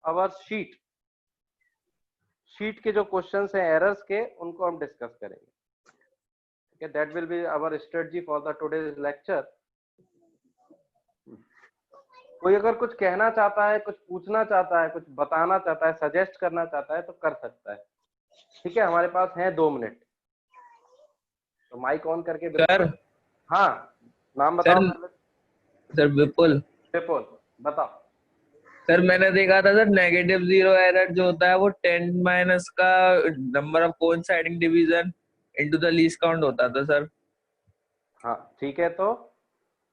Our sheet के जो questions हैं एरर्स के, उनको हम डिस्कस करेंगे। Okay, that will be our strategy for the today's lecture. कोई अगर कुछ कहना चाहता है, कुछ पूछना चाहता है, कुछ बताना चाहता है, सजेस्ट करना चाहता है तो कर सकता है। ठीक है, हमारे पास है 2 मिनट, तो माइक ऑन करके बिल्कुल। हाँ, नाम बताओ। सर विपुल। विपुल बताओ। सर मैंने देखा था सर, नेगेटिव जीरो एरर जो होता है वो 10 माइनस का number of coinciding division into the least count होता था सर। हाँ ठीक है, तो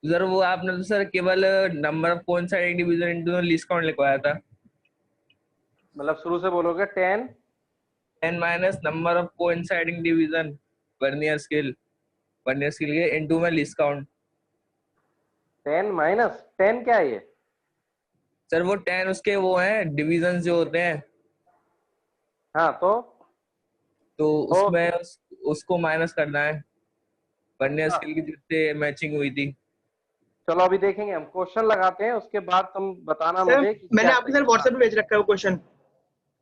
सर वो आपने तो सर केवल number of coinciding division into the least count लिखवाया था। मतलब शुरू से बोलोगे 10 minus number of coinciding division vernier scale के इनटू में लीस्ट काउंट। 10 माइनस 10 क्या है ये? सर वो 10 उसके वो हैं डिवीजन जो होते हैं। हाँ तो उसमें उसको माइनस करना है वर्नियर अच्छा, स्केल की जिससे मैचिंग हुई थी। चलो अभी देखेंगे, हम क्वेश्चन लगाते हैं, उसके बाद तुम बताना सर, मुझे कि मैंने क्या आपके सही सर है। व्हाट्सएप पे भेज रखा है वो क्वेश्चन।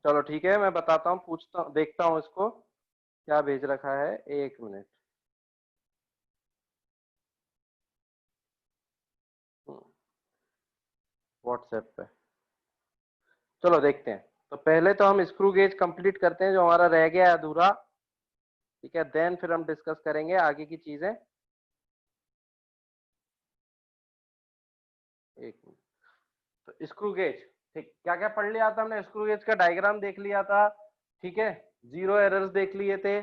चलो ठीक है, मैं बताता हूँ, पूछता देखता हूँ इसको क्या भेज रखा है। 1 मिनट। व्हाट्सएप पे चलो देखते हैं। तो पहले तो हम स्क्रू गेज कंप्लीट करते हैं जो हमारा रह गया है अधूरा। ठीक है, देन फिर हम डिस्कस करेंगे आगे की चीजें। 1 मिनट। तो स्क्रू गेज, ठीक, क्या क्या पढ़ लिया था हमने? स्क्रू गेज का डायग्राम देख लिया था, ठीक है, जीरो एरर्स देख लिए थे,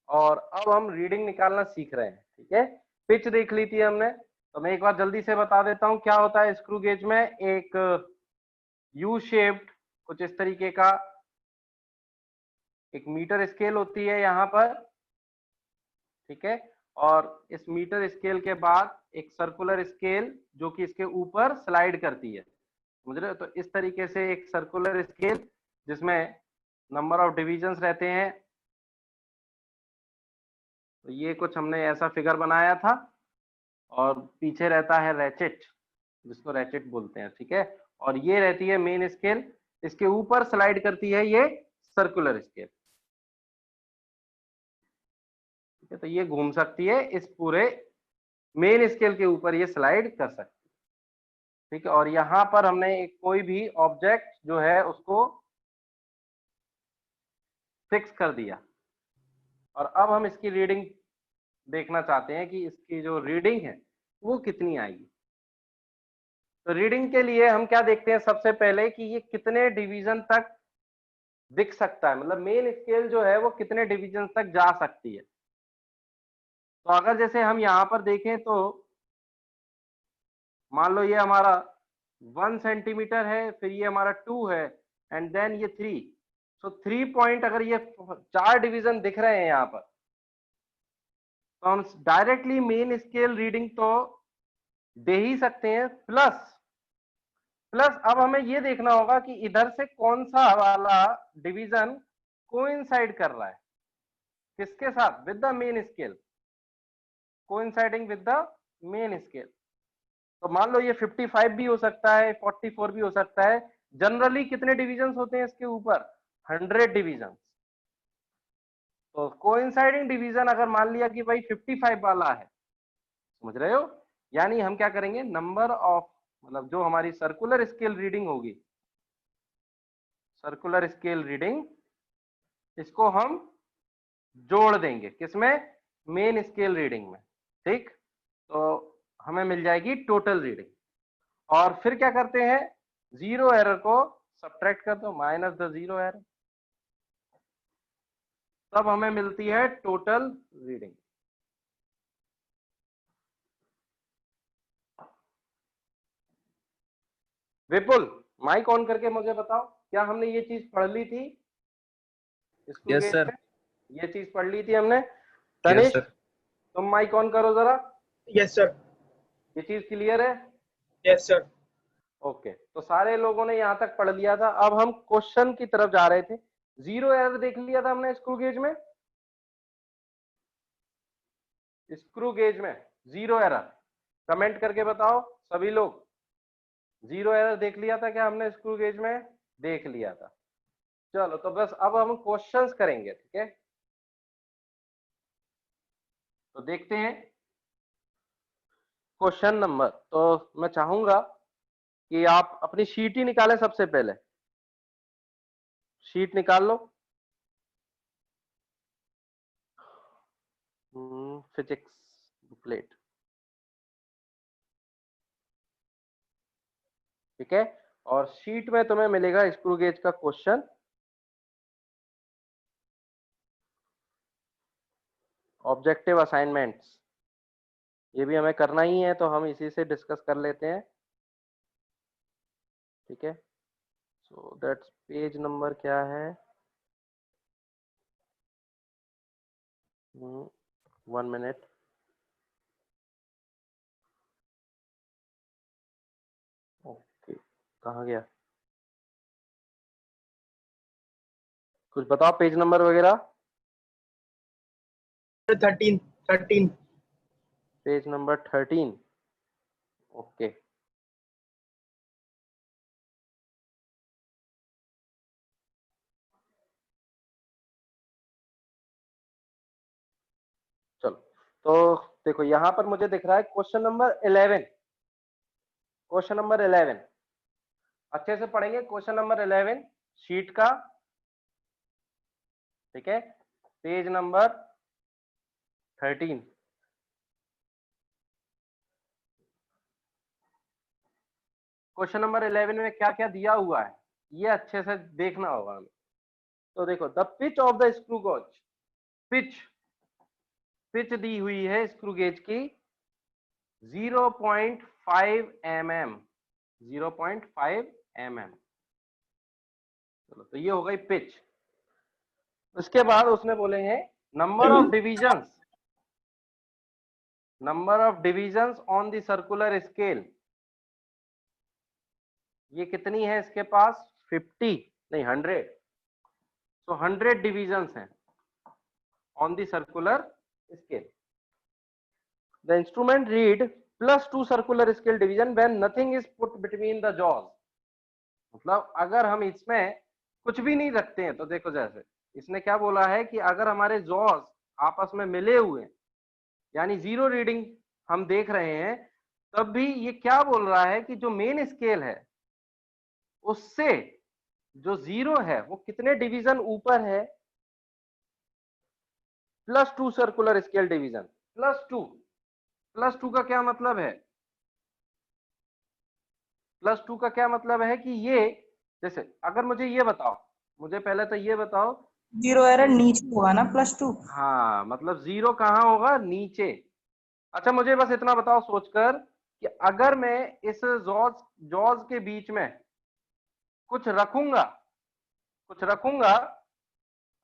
और अब हम रीडिंग निकालना सीख रहे हैं। ठीक है, पिच देख ली थी हमने। तो मैं एक बार जल्दी से बता देता हूं क्या होता है स्क्रू गेज में। एक यू शेप्ड कुछ इस तरीके का एक मीटर स्केल होती है यहाँ पर। ठीक है, और इस मीटर स्केल के बाद एक सर्कुलर स्केल जो कि इसके ऊपर स्लाइड करती है, समझ रहे हो? तो इस तरीके से एक सर्कुलर स्केल जिसमें नंबर ऑफ डिविजन्स रहते हैं। तो ये कुछ हमने ऐसा फिगर बनाया था, और पीछे रहता है रैचेट, जिसको रैचेट बोलते हैं। ठीक है, और ये रहती है मेन स्केल, इसके ऊपर स्लाइड करती है ये सर्कुलर स्केल। ठीक है, तो ये घूम सकती है इस पूरे मेन स्केल के ऊपर, ये स्लाइड कर सकती है। ठीक है, और यहां पर हमने एक कोई भी ऑब्जेक्ट जो है उसको फिक्स कर दिया, और अब हम इसकी रीडिंग देखना चाहते हैं कि इसकी जो रीडिंग है वो कितनी आएगी। तो रीडिंग के लिए हम क्या देखते हैं सबसे पहले कि ये कितने डिवीजन तक दिख सकता है, मतलब मेन स्केल जो है वो कितने डिवीजन तक जा सकती है। तो अगर जैसे हम यहाँ पर देखें तो मान लो ये हमारा 1 सेंटीमीटर है, फिर ये हमारा 2 है, एंड देन ये 3। सो 3 पॉइंट, अगर ये 4 डिवीजन दिख रहे हैं यहाँ पर, तो हम डायरेक्टली मेन स्केल रीडिंग तो दे ही सकते हैं। प्लस अब हमें ये देखना होगा कि इधर से कौन सा वाला डिवीजन कोइंसाइड कर रहा है किसके साथ, with the main scale, coinciding with the main scale. तो मान लो ये 55 भी हो सकता है, 44 भी हो सकता है। जनरली कितने डिविजन्स होते हैं इसके ऊपर? 100 डिविजन। तो कोइंसाइडिंग डिवीजन अगर मान लिया कि भाई 55 वाला है, समझ रहे हो, यानी हम क्या करेंगे, नंबर ऑफ, मतलब जो हमारी सर्कुलर स्केल रीडिंग होगी, सर्कुलर स्केल रीडिंग, इसको हम जोड़ देंगे किसमें, मेन स्केल रीडिंग में। ठीक, तो हमें मिल जाएगी टोटल रीडिंग। और फिर क्या करते हैं, जीरो एरर को सब्ट्रैक्ट कर दो, माइनस द जीरो एरर, तब हमें मिलती है total reading. Vipul, mike on करके मुझे बताओ, क्या हमने ये चीज पढ़ ली थी स्क्रू यस गेज सर। में? ये चीज पढ़ ली थी हमने। Yes Tanish, sir. तुम माइक ऑन करो जरा। Yes sir. ये चीज क्लियर है? Yes sir. ओके, तो सारे लोगों ने यहाँ तक पढ़ लिया था। अब हम क्वेश्चन की तरफ जा रहे थे। जीरो एरर देख लिया था हमने स्क्रू गेज में। स्क्रू गेज में जीरो एरर, कमेंट करके बताओ सभी लोग, जीरो एरर देख लिया था क्या हमने स्क्रू गेज में? देख लिया था। चलो तो बस अब हम क्वेश्चंस करेंगे, ठीक है। तो देखते हैं क्वेश्चन नंबर। तो मैं चाहूंगा कि आप अपनी शीट ही निकालें। सबसे पहले शीट निकाल लो। फिजिक्स बुकलेट, ठीक है। और शीट में तुम्हें मिलेगा स्क्रू गेज का क्वेश्चन, ऑब्जेक्टिव असाइनमेंट्स। ये भी हमें करना ही है, तो हम इसी से डिस्कस कर लेते हैं, ठीक है। सो दैट्स पेज नंबर क्या है, 1 मिनट। ओके, कहाँ गया, कुछ बताओ पेज नंबर वगैरह। 13 पेज नंबर 13। ओके, चलो। तो देखो यहाँ पर मुझे दिख रहा है क्वेश्चन नंबर 11। क्वेश्चन नंबर 11 अच्छे से पढ़ेंगे। क्वेश्चन नंबर 11 शीट का, ठीक है। Page number 13। क्वेश्चन नंबर 11 में क्या क्या दिया हुआ है ये अच्छे से देखना होगा हमें। तो देखो, the pitch of the screw gauge, pitch pitch दी हुई है स्क्रू गेज की 0.5 mm, 0.5 mm। चलो, तो ये हो गई पिच। उसके बाद उसने बोले हैं number of divisions, number of divisions on the circular scale. ये कितनी है इसके पास, 50 नहीं 100। तो 100 डिविजन्स हैं on the circular scale. The instrument read +2 circular scale division when nothing is put between the jaws. मतलब अगर हम इसमें कुछ भी नहीं रखते हैं, तो देखो जैसे इसने क्या बोला है कि अगर हमारे जॉज आपस में मिले हुए हैं, यानी 0 रीडिंग हम देख रहे हैं, तब भी ये क्या बोल रहा है कि जो मेन स्केल है उससे जो 0 है वो कितने डिवीजन ऊपर है, +2 सर्कुलर स्केल डिवीजन। +2 का क्या मतलब है, +2 का क्या मतलब है कि ये, जैसे अगर मुझे ये बताओ, मुझे पहले तो ये बताओ, 0 एरर नीचे होगा ना +2। हाँ मतलब 0 कहाँ होगा, नीचे। अच्छा मुझे बस इतना बताओ सोचकर कि अगर मैं इस जॉज जॉज के बीच में कुछ रखूंगा,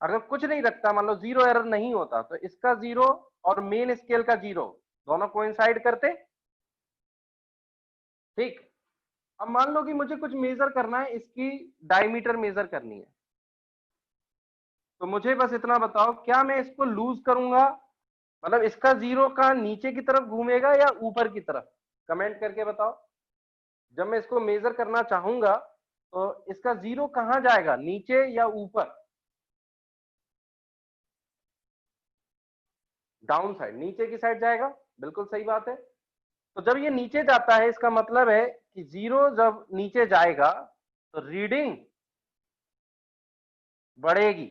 अगर कुछ नहीं रखता, मान लो 0 एरर नहीं होता, तो इसका 0 और मेन स्केल का 0 दोनों कोइंसाइड करते, ठीक। अब मान लो कि मुझे कुछ मेजर करना है, इसकी डायमीटर मेजर करनी है, तो मुझे बस इतना बताओ, क्या मैं इसको लूज करूंगा, मतलब इसका 0 का नीचे की तरफ घूमेगा या ऊपर की तरफ, कमेंट करके बताओ। जब मैं इसको मेजर करना चाहूंगा तो इसका 0 कहां जाएगा, नीचे या ऊपर, डाउन साइड, नीचे की साइड जाएगा, बिल्कुल सही बात है। तो जब ये नीचे जाता है, इसका मतलब है कि 0 जब नीचे जाएगा तो रीडिंग बढ़ेगी,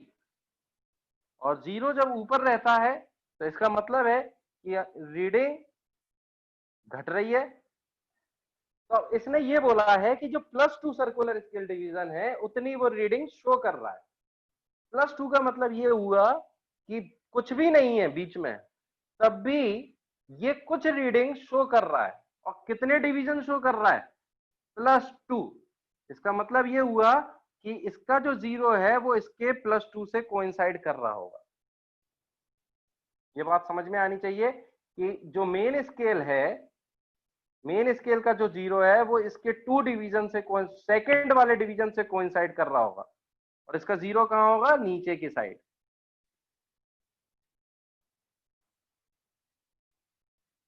और 0 जब ऊपर रहता है तो इसका मतलब है कि रीडिंग घट रही है। तो इसने ये बोला है कि जो +2 सर्कुलर स्केल डिवीजन है उतनी वो रीडिंग शो कर रहा है। +2 का मतलब ये हुआ कि कुछ भी नहीं है बीच में, तब भी ये कुछ रीडिंग शो कर रहा है। और कितने डिवीजन शो कर रहा है, +2। इसका मतलब ये हुआ कि इसका जो 0 है वो इसके +2 से कोइंसाइड कर रहा होगा। ये बात समझ में आनी चाहिए कि जो मेन स्केल है, मेन स्केल का जो 0 है वो इसके 2 डिवीजन से, सेकंड वाले डिवीजन से कोइंसाइड कर रहा होगा, और इसका 0 कहां होगा, नीचे की साइड।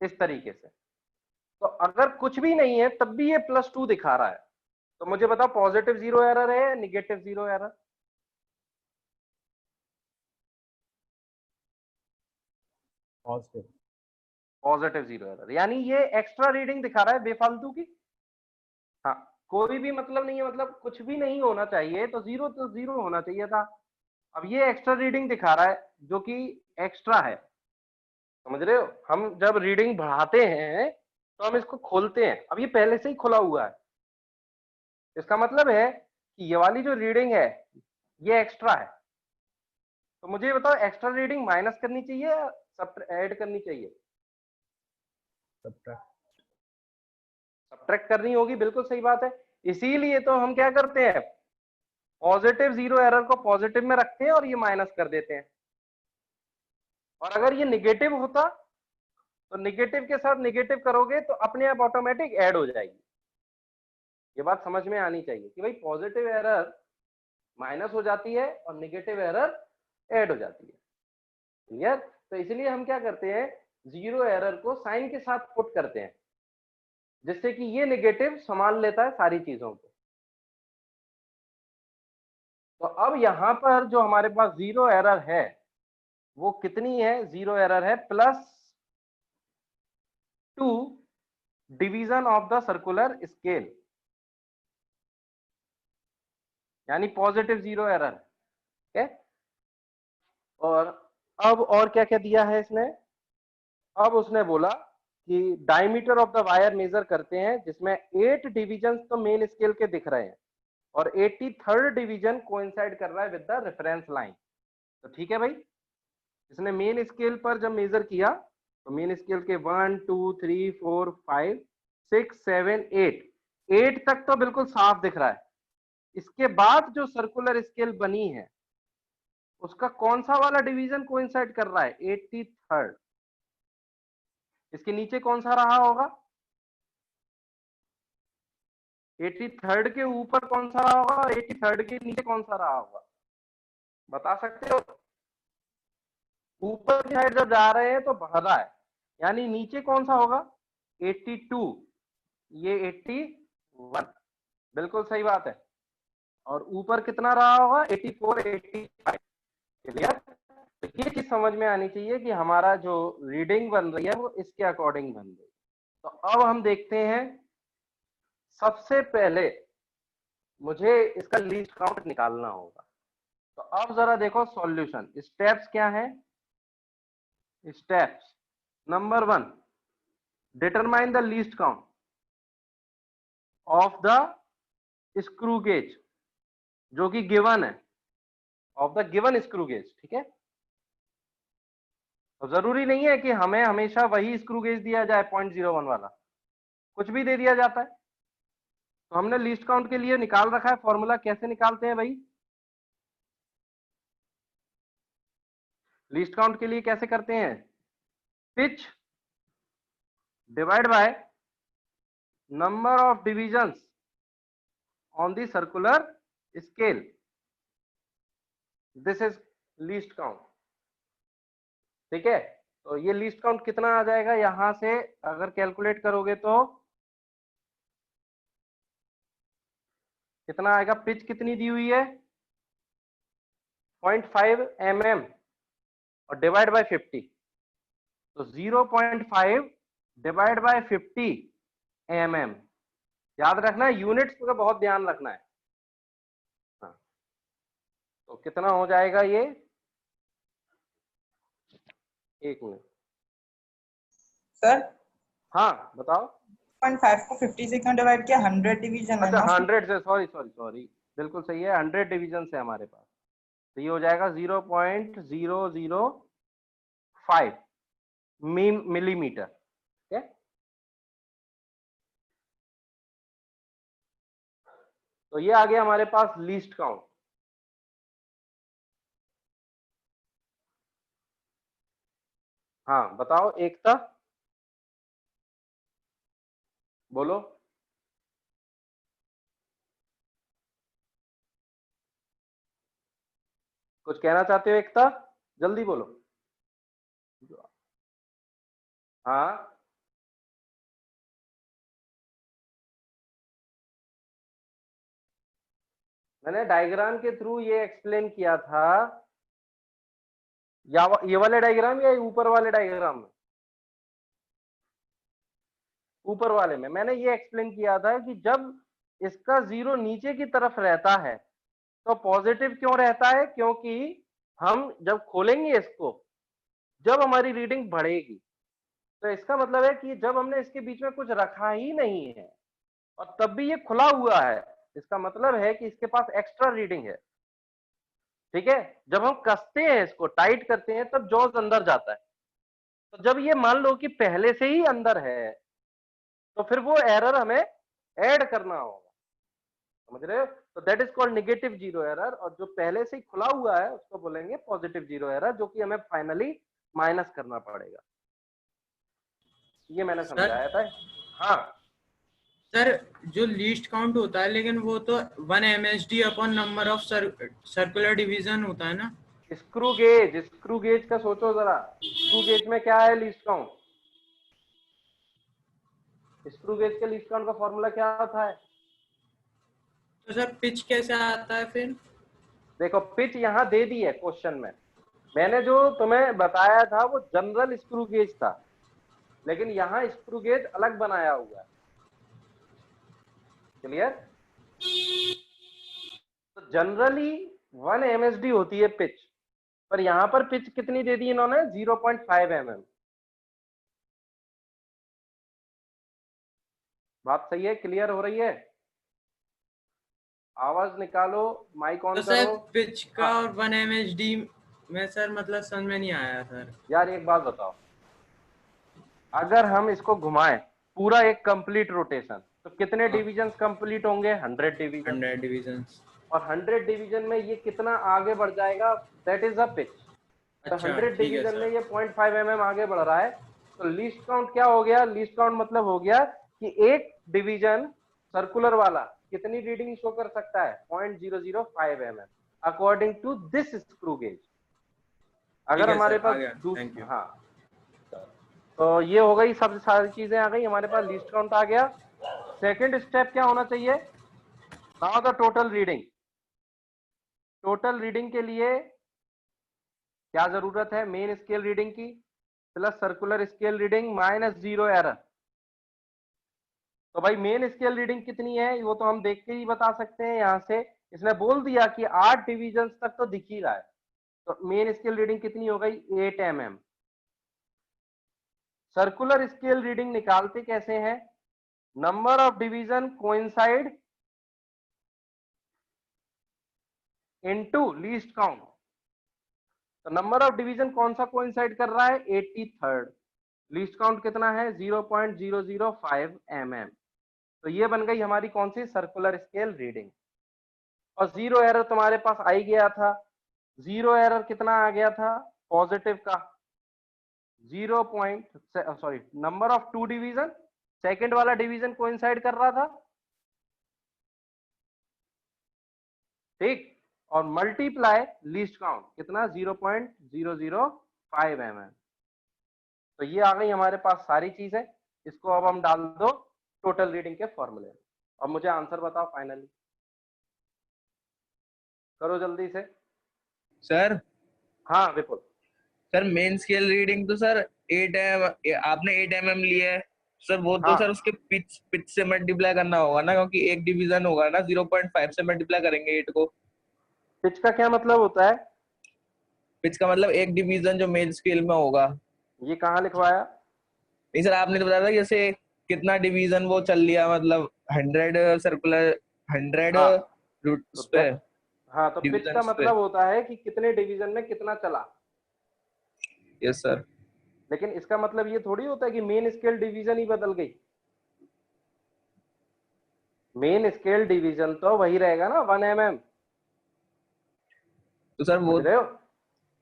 इस तरीके से। तो अगर कुछ भी नहीं है तब भी ये +2 दिखा रहा है, तो मुझे बताओ पॉजिटिव जीरो एरर है या negative zero error? Positive. Positive zero error, यानी ये एक्स्ट्रा रीडिंग दिखा रहा है बेफालतू की। हाँ, कोई भी मतलब नहीं है, मतलब कुछ भी नहीं होना चाहिए, तो जीरो होना चाहिए था। अब ये एक्स्ट्रा रीडिंग दिखा रहा है जो कि एक्स्ट्रा है, समझ रहे हो? हम जब रीडिंग बढ़ाते हैं तो हम इसको खोलते हैं, अब ये पहले से ही खुला हुआ है, इसका मतलब है कि ये वाली जो रीडिंग है ये एक्स्ट्रा है। तो मुझे ये बताओ एक्स्ट्रा रीडिंग माइनस करनी चाहिए या सब ऐड करनी चाहिए? सब्ट्रैक्ट करनी होगी, बिल्कुल सही बात है। इसीलिए तो हम क्या करते हैं, पॉजिटिव जीरो एरर को पॉजिटिव में रखते हैं और ये माइनस कर देते हैं। और अगर ये निगेटिव होता तो निगेटिव के साथ निगेटिव करोगे तो अपने आप ऑटोमेटिक ऐड हो जाएगी। ये बात समझ में आनी चाहिए कि भाई पॉजिटिव एरर माइनस हो जाती है और निगेटिव एरर ऐड हो जाती है। क्लियर? तो इसलिए हम क्या करते हैं, जीरो एरर को साइन के साथ पुट करते हैं, जिससे कि ये निगेटिव संभाल लेता है सारी चीजों को। तो अब यहां पर जो हमारे पास जीरो एरर है वो कितनी है? जीरो एरर है +2 division of the circular scale, यानी पॉजिटिव जीरो एरर है। और अब और क्या क्या दिया है इसने? अब उसने बोला कि diameter of the wire measure करते हैं, जिसमें 8 डिविजन तो मेन स्केल के दिख रहे हैं और 83rd डिवीजन कोइंसाइड कर रहा है विद द रेफरेंस लाइन। तो ठीक है भाई, इसने मेन स्केल पर जब मेजर किया तो मेन स्केल के 1 2 3 4 5 6 7 8 तक तो बिल्कुल साफ दिख रहा है। इसके बाद जो सर्कुलर स्केल बनी है उसका कौन सा वाला डिवीजन कोइंसाइड कर रहा है? 83rd। इसके नीचे कौन सा रहा होगा? 83rd के ऊपर कौन सा रहा होगा और 83rd के नीचे कौन सा रहा होगा? बता सकते हो? ऊपर की साइड जब जा रहे हैं तो बढ़ रहा है, यानी नीचे कौन सा होगा? 82, ये 81, बिल्कुल सही बात है। और ऊपर कितना रहा होगा? 84 85। क्लियर? तो ये चीज समझ में आनी चाहिए कि हमारा जो रीडिंग बन रही है वो इसके अकॉर्डिंग बन रही है। तो अब हम देखते हैं, सबसे पहले मुझे इसका लीस्ट काउंट निकालना होगा। तो अब जरा देखो सॉल्यूशन, स्टेप्स क्या है? Steps number 1, determine the least count of the screw gauge जो कि गिवन है, of the given screw gauge. ठीक है, तो जरूरी नहीं है कि हमें हमेशा वही स्क्रू गेज दिया जाए 0.01 वाला, कुछ भी दे दिया जाता है। तो हमने लीस्ट काउंट के लिए निकाल रखा है फॉर्मूला। कैसे निकालते हैं भाई? लीस्ट काउंट के लिए कैसे करते हैं? Pitch divide by number of divisions on the circular scale, this is least count. ठीक है, तो ये लीस्ट काउंट कितना आ जाएगा? यहां से अगर कैलकुलेट करोगे तो कितना आएगा? पिच कितनी दी हुई है? 0.5 mm और डिवाइड बाय 50, तो 0.5 डिवाइड बाय 50 mm। याद रखना है, यूनिट्स का बहुत ध्यान रखना है। हाँ, तो कितना हो जाएगा ये? एक मिनट। सर हाँ बताओ। 0.5 को 50 से क्यों डिवाइड किया? 100 डिवीजन है अच्छा, ना उसमें। 100 से, सॉरी, बिल्कुल सही है, 100 डिवीजन है हमारे पास, तो ये हो जाएगा 0.005 मिलीमीटर। ठीक है, तो ये आ गया हमारे पास लीस्ट काउंट। हाँ बताओ एकता, बोलो। कुछ कहना चाहते हो एकता? जल्दी बोलो। हाँ मैंने डायग्राम के थ्रू ये एक्सप्लेन किया था, या ये वाले डायग्राम या ऊपर वाले डायग्राम में? ऊपर वाले में मैंने ये एक्सप्लेन किया था कि जब इसका जीरो नीचे की तरफ रहता है तो पॉजिटिव क्यों रहता है, क्योंकि हम जब खोलेंगे इसको, जब हमारी रीडिंग बढ़ेगी, तो इसका मतलब है कि जब हमने इसके बीच में कुछ रखा ही नहीं है और तब भी ये खुला हुआ है, इसका मतलब है कि इसके पास एक्स्ट्रा रीडिंग है। ठीक है, जब हम कसते हैं, इसको टाइट करते हैं, तब जॉज अंदर जाता है। तो जब ये मान लो कि पहले से ही अंदर है, तो फिर वो एरर हमें ऐड करना होगा, समझ रहे हो? तो that is called negative zero error, और जो पहले से ही खुला हुआ है उसको बोलेंगे पॉजिटिव जीरो एरर, जो कि हमें फाइनली माइनस करना पड़ेगा। ये मैंने समझाया था। हाँ सर, जो लीस्ट काउंट होता है, लेकिन वो तो 1 MSD upon number of circular division होता है ना? स्क्रू गेज का सोचो जरा, स्क्रू गेज में क्या है लीस्ट काउंट? स्क्रू गेज के लीस्ट काउंट का फॉर्मूला क्या होता है? तो सर पिच कैसे आता है फिर? देखो, पिच यहाँ दे दी है क्वेश्चन में। मैंने जो तुम्हें बताया था वो जनरल स्क्रू गेज था, लेकिन यहाँ स्क्रू गेज अलग बनाया हुआ है। क्लियर? तो जनरली 1 MSD होती है पिच, पर यहां पर पिच कितनी दे दी इन्होंने? 0.5 mm। बात सही है? क्लियर हो रही है? आवाज निकालो, माइक ऑन तो सर करो। पिच का हाँ। और 1 MSD में सर मतलब समझ में नहीं आया सर। यार एक बात बताओ, अगर हम इसको घुमाएं पूरा एक कंप्लीट रोटेशन, तो कितने डिविजन्स कंप्लीट होंगे? 100 डिवीजन। 100 डिविजन्स। और 100 डिवीजन में ये कितना आगे बढ़ जाएगा? That is a pitch. तो अच्छा 100 ठीक है डिवीजन में सर। ये 0.5 mm आगे बढ़ रहा है, तो लीस्ट काउंट क्या हो गया? लीस्ट काउंट मतलब हो गया कि एक डिवीजन सर्कुलर वाला कितनी रीडिंग शो कर सकता है? 0.005 mm according to this screw gauge. अगर ठीक है हमारे सर, आ पास गया। Thank you. हाँ, तो ये हो गई, सब सारी चीजें आ गई हमारे पास, लीस्ट काउंट आ गया। सेकंड स्टेप क्या होना चाहिए? Now the total reading. Total reading के लिए क्या जरूरत है? मेन स्केल रीडिंग की plus circular scale reading minus zero error. तो भाई मेन स्केल रीडिंग कितनी है वो तो हम देख के ही बता सकते हैं। यहां से इसने बोल दिया कि 8 डिविजन तक तो दिख ही रहा है, तो मेन स्केल रीडिंग कितनी हो गई? 8 mm। सर्कुलर स्केल रीडिंग निकालते कैसे हैं? Number of division coincide into least count. तो नंबर ऑफ डिवीजन कौन सा कोइंसाइड कर रहा है? 83rd। लीस्ट काउंट कितना है? 0.005 mm। तो ये बन गई हमारी कौन सी? Circular scale reading. और जीरो एरर तुम्हारे पास आ ही गया था। जीरो एरर कितना आ गया था पॉजिटिव का? 0 sorry, number of 2 division, second वाला डिवीजन कोइंसाइड कर रहा था, ठीक, और मल्टीप्लाई लीस्ट काउंट कितना? 0.005 mm। तो ये आ गई हमारे पास सारी चीजें। इसको अब हम डाल दो टोटल रीडिंग के फॉर्मूले में। अब मुझे आंसर बताओ फाइनली, करो जल्दी से। सर हाँ विपुल। सर मेन स्केल रीडिंग तो सर 8 आपने 8 mm लिया है सर, वो तो हाँ, सर उसके पिच से मल्टीप्लाई करना होगा ना, क्योंकि एक डिवीजन होगा ना, 0.5 से मल्टीप्लाई करेंगे 8 को। पिच का क्या मतलब होता है? पिच का मतलब एक डिवीजन जो मेन स्केल में होगा। ये कहाँ लिखवाया? नहीं सर, आपने तो बताया था जैसे कितना डिवीजन वो चल लिया, मतलब 100 सर्कुलर 100 हाँ तो उस पे हाँ, तो पिच डिवीजन का पे। मतलब होता है कि कितने डिवीजन में कितना चला। Yes sir. लेकिन इसका मतलब ये थोड़ी होता है कि मेन स्केल डिवीजन ही बदल गई। मेन स्केल डिवीजन तो वही रहेगा ना, 1 mm। तो सर वो समझ रहे हो?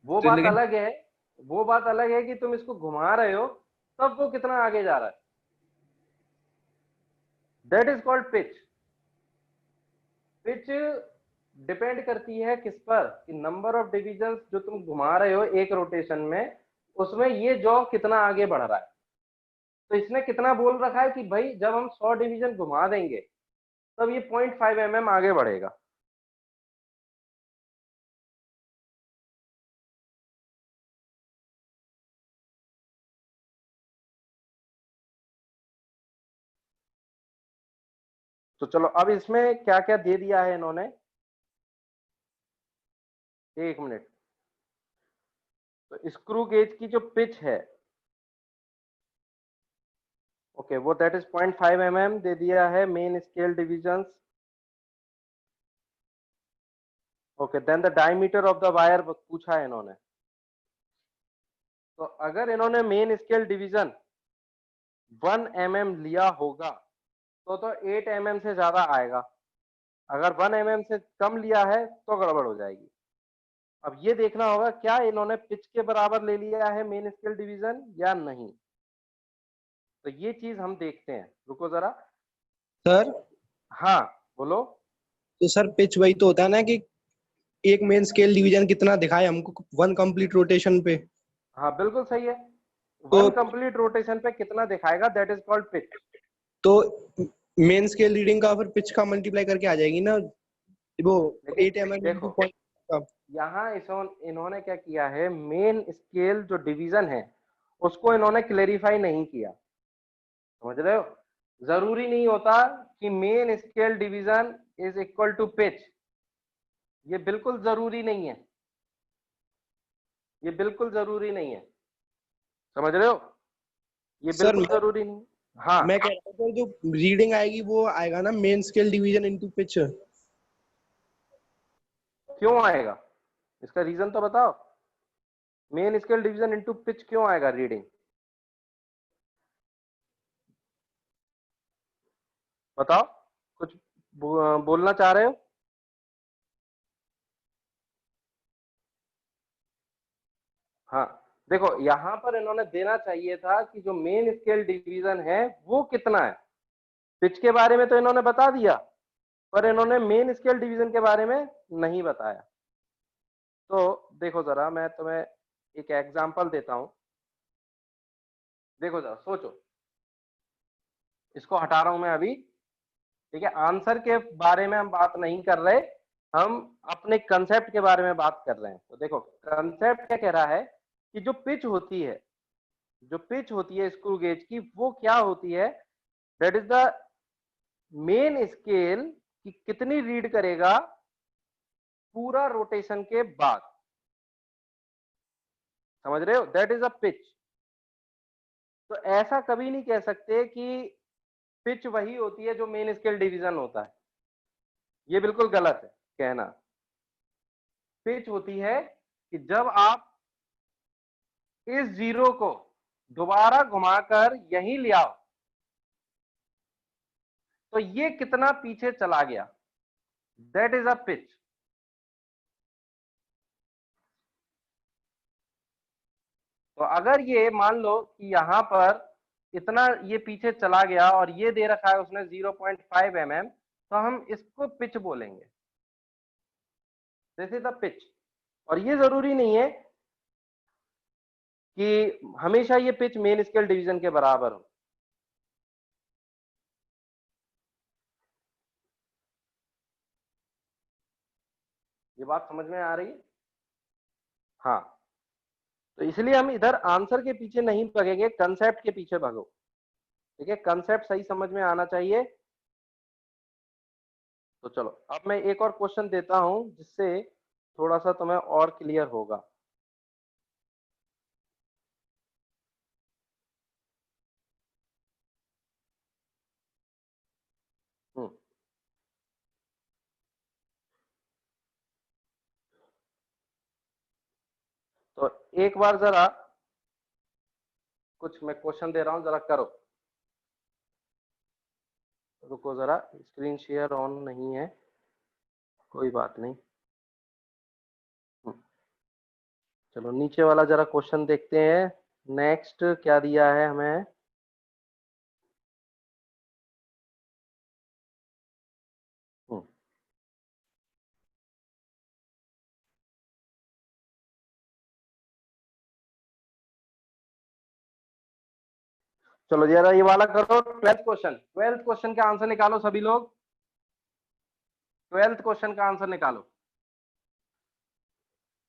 वो तो बात लेकिन अलग है। वो बात अलग है कि तुम इसको घुमा रहे हो तब वो कितना आगे जा रहा है। That is called pitch. Pitch depend करती है किस पर? कि नंबर ऑफ डिविजन जो तुम घुमा रहे हो एक रोटेशन में, उसमें ये जॉ कितना आगे बढ़ रहा है। तो इसने कितना बोल रखा है कि भाई जब हम 100 डिवीजन घुमा देंगे तब ये 0.5 mm आगे बढ़ेगा। तो चलो अब इसमें क्या क्या दे दिया है इन्होंने, एक मिनट। तो स्क्रू गेज की जो पिच है, ओके, वो दैट इज 0.5 mm दे दिया है। Main scale divisions, okay, then the diameter of the wire पूछा है इन्होंने। तो अगर इन्होंने मेन स्केल डिवीजन 1 mm लिया होगा तो 8 mm से ज्यादा आएगा। अगर 1 mm से कम लिया है तो गड़बड़ हो जाएगी। अब ये देखना होगा क्या इन्होंने पिच के बराबर ले लिया है मेन स्केल डिवीजन या नहीं। तो ये चीज हम देखते हैं, रुको जरा। सर हाँ बोलो। तो सर पिच वही तो होता है ना कि एक मेन स्केल डिवीजन कितना दिखाए हमको 1 कंप्लीट रोटेशन पे। हाँ बिल्कुल सही है। तो 1 कंप्लीट रोटेशन पे कितना दिखाएगा, दैट इज कॉल्ड पिच। तो मेन स्केल रीडिंग का फिर पिच का मल्टीप्लाई करके आ जाएगी ना वो 8 mm देखो, into 0.5 यहाँ इन्होंने क्या किया है, मेन स्केल जो डिवीजन है उसको इन्होंने क्लेरिफाई नहीं किया। समझ रहे हो, जरूरी नहीं होता कि main scale division is equal to pitch, ये बिल्कुल जरूरी नहीं है, ये बिल्कुल जरूरी नहीं है। समझ रहे हो, ये सर बिल्कुल जरूरी नहीं। हाँ मैं कह रहा हूँ जो रीडिंग आएगी वो आएगा ना main scale division into pitch. क्यों आएगा, इसका रीजन तो बताओ। Main scale division into pitch क्यों आएगा रीडिंग, बताओ, कुछ बोलना चाह रहे हो। हाँ देखो, यहां पर इन्होंने देना चाहिए था कि जो मेन स्केल डिवीजन है वो कितना है। पिच के बारे में तो इन्होंने बता दिया, पर इन्होंने मेन स्केल डिवीजन के बारे में नहीं बताया। तो देखो जरा, मैं तुम्हें एक एग्जांपल देता हूं, देखो जरा सोचो। इसको हटा रहा हूं मैं अभी, ठीक है। आंसर के बारे में हम बात नहीं कर रहे, हम अपने कंसेप्ट के बारे में बात कर रहे हैं। तो देखो कंसेप्ट क्या कह रहा है कि जो पिच होती है, जो पिच होती है स्क्रू गेज की, वो क्या होती है, that is the main scale की कितनी रीड करेगा पूरा रोटेशन के बाद। समझ रहे हो, दैट इज अ पिच। तो ऐसा कभी नहीं कह सकते कि पिच वही होती है जो मेन स्केल डिवीजन होता है, ये बिल्कुल गलत है कहना। पिच होती है कि जब आप इस जीरो को दोबारा घुमाकर यहीं ले आओ तो ये कितना पीछे चला गया, दैट इज अ पिच। तो अगर ये मान लो कि यहां पर इतना ये पीछे चला गया और ये दे रखा है उसने 0.5 mm, तो हम इसको पिच बोलेंगे, दिस इज द पिच। और ये जरूरी नहीं है कि हमेशा ये पिच मेन स्केल डिवीजन के बराबर हो। ये बात समझ में आ रही है। हाँ, तो इसलिए हम इधर आंसर के पीछे नहीं भागेंगे, कंसेप्ट के पीछे भागो, ठीक है। कंसेप्ट सही समझ में आना चाहिए। तो चलो अब मैं एक और क्वेश्चन देता हूं जिससे थोड़ा सा तुम्हें और क्लियर होगा। हम्म, तो एक बार जरा कुछ मैं क्वेश्चन दे रहा हूं, जरा करो। रुको जरा, स्क्रीन शेयर ऑन नहीं है, कोई बात नहीं। हम्म, चलो नीचे वाला जरा क्वेश्चन देखते हैं। नेक्स्ट क्या दिया है हमें, हम्म, चलो जरा ये वाला करो। 12th क्वेश्चन का आंसर निकालो सभी लोग। 12th क्वेश्चन का आंसर निकालो,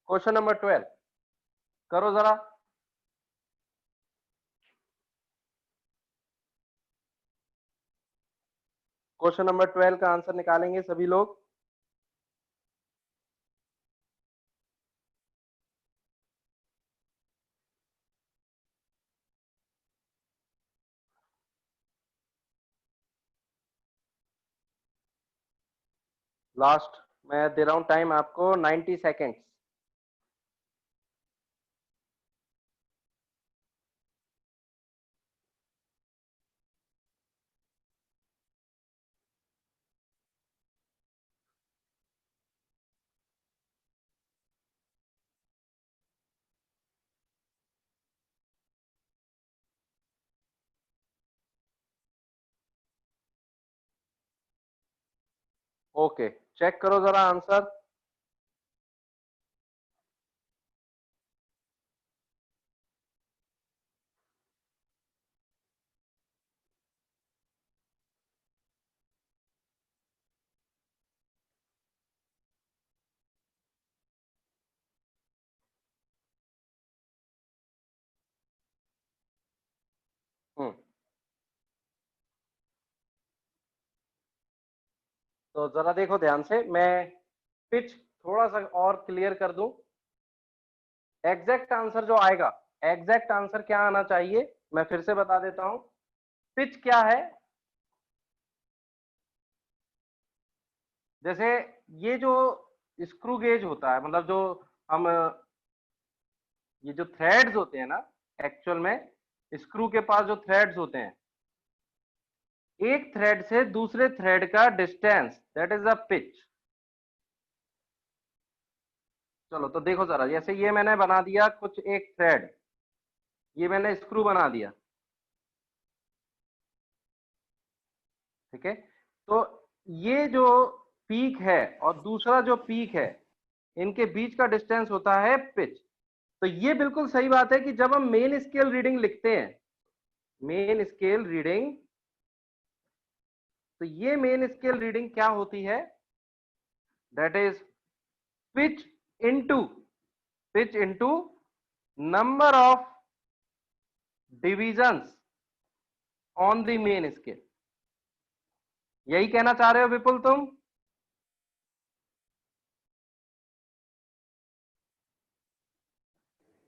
क्वेश्चन नंबर 12 करो जरा। क्वेश्चन नंबर 12 का आंसर निकालेंगे सभी लोग। लास्ट मैं दे रहा हूं टाइम आपको 90 सेकेंड्स। ओके, चेक करो जरा आंसर। तो जरा देखो ध्यान से, मैं पिच थोड़ा सा और क्लियर कर दूं। एग्जैक्ट आंसर जो आएगा, एग्जैक्ट आंसर क्या आना चाहिए, मैं फिर से बता देता हूं। पिच क्या है, जैसे ये जो स्क्रू गेज होता है, मतलब जो हम ये जो थ्रेड्स होते हैं ना, एक्चुअल में स्क्रू के पास जो थ्रेड्स होते हैं, एक थ्रेड से दूसरे थ्रेड का distance, that is the pitch. चलो तो देखो जरा, जैसे ये मैंने बना दिया कुछ एक थ्रेड, ये मैंने स्क्रू बना दिया, ठीक है। तो ये जो पीक है और दूसरा जो पीक है, इनके बीच का डिस्टेंस होता है पिच। तो ये बिल्कुल सही बात है कि जब हम मेन स्केल रीडिंग लिखते हैं, मेन स्केल रीडिंग, तो ये मेन स्केल रीडिंग क्या होती है, that is pitch into number of divisions on the main scale. यही कहना चाह रहे हो विपुल तुम?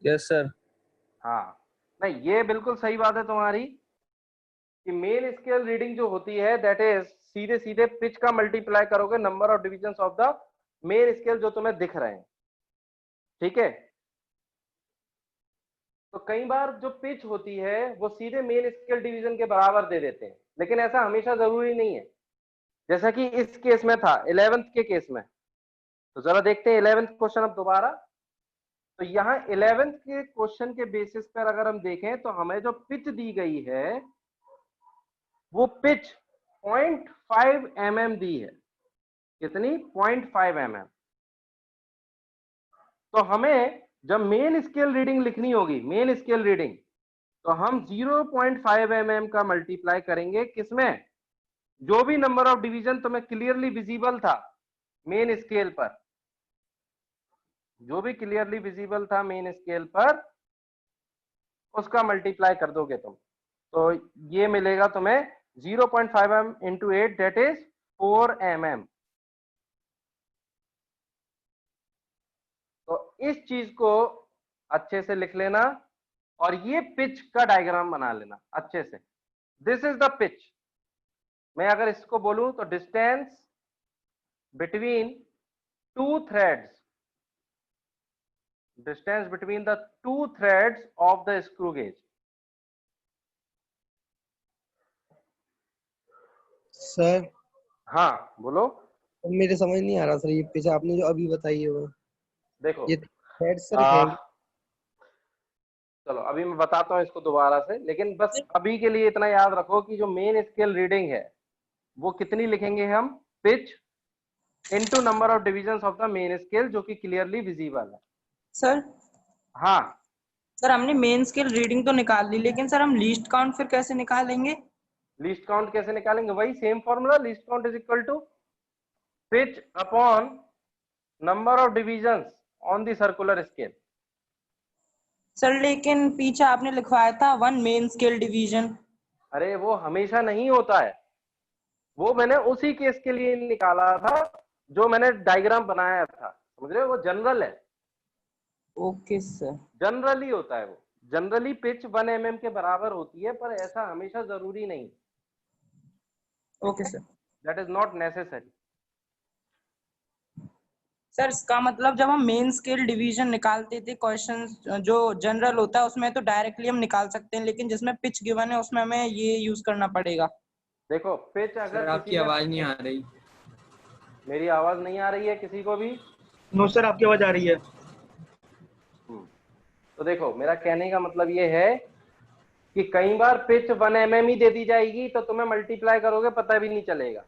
Yes sir. हाँ, नहीं ये बिल्कुल सही बात है तुम्हारी कि मेन स्केल रीडिंग जो होती है, दैट इज सीधे सीधे पिच का मल्टीप्लाई करोगे number of divisions of the main scale जो तुम्हें दिख रहे हैं, ठीक है। तो कई बार जो पिच होती है वो सीधे मेन स्केल डिवीजन के बराबर दे देते हैं, लेकिन ऐसा हमेशा जरूरी नहीं है। जैसा कि इस केस में था 11th के केस में। तो जरा देखते हैं 11th क्वेश्चन अब दोबारा। तो यहाँ 11th के क्वेश्चन के बेसिस पर अगर हम देखें तो हमें जो पिच दी गई है वो पिच 0.5 mm दी है। कितनी? 0.5 mm। तो हमें जब मेन स्केल रीडिंग लिखनी होगी, मेन स्केल रीडिंग, तो हम 0.5 mm का मल्टीप्लाई करेंगे किसमें? जो भी नंबर ऑफ डिवीजन तुम्हें क्लियरली विजिबल था मेन स्केल पर, जो भी क्लियरली विजिबल था मेन स्केल पर, उसका मल्टीप्लाई कर दोगे तुम। तो ये मिलेगा तुम्हें 0.5 mm into 8, that is 4 mm। तो इस चीज को अच्छे से लिख लेना और ये पिच का डायग्राम बना लेना अच्छे से। This is the pitch. मैं अगर इसको बोलूं तो distance between two threads, distance between the two threads of the screw gauge. Sir हाँ बोलो। मेरे समझ नहीं आ रहा सर, ये पिच आपने जो अभी बताई है वो, देखो ये थ्रेड सर है? चलो अभी मैं बताता हूँ इसको दोबारा से, लेकिन बस अभी के लिए इतना याद रखो कि जो मेन स्केल रीडिंग है वो कितनी लिखेंगे हम? Pitch into number of divisions of the main scale, जो कि क्लियरली विजिबल है। सर हाँ सर हमने मेन स्केल रीडिंग तो निकाल ली, लेकिन सर हम लीस्ट काउंट फिर कैसे निकालेंगे? लीस्ट काउंट कैसे निकालेंगे? वही same formula, least count is equal to pitch upon number of divisions on the circular scale. Sir लेकिन पीछे आपने लिखवाया था 1 मेन स्केल डिवीजन। अरे वो हमेशा नहीं होता है, वो मैंने उसी केस के लिए निकाला था जो मैंने डायग्राम बनाया था, समझ रहे हो? वो जनरल है, ओके सर। जनरली होता है वो। जनरली पिच 1 mm के बराबर होती है, पर ऐसा हमेशा जरूरी नहीं, okay sir. That is not necessary. Sir इसका मतलब जब हम मेन स्केल डिवीजन निकालते थे क्वेश्चन जो जनरल होता है उसमें तो डायरेक्टली हम निकाल सकते हैं, लेकिन जिसमें पिच गिवन है उसमें हमें ये यूज करना पड़ेगा। देखो पिच सर अगर आपकी किसी आवाज नहीं आ रही। मेरी आवाज नहीं आ रही है किसी को भी? नो सर, आपकी आवाज आ रही है। तो देखो मेरा कहने का मतलब ये है कि कई बार पिच 1 mm ही दे दी जाएगी तो तुम्हें मल्टीप्लाई करोगे पता भी नहीं चलेगा,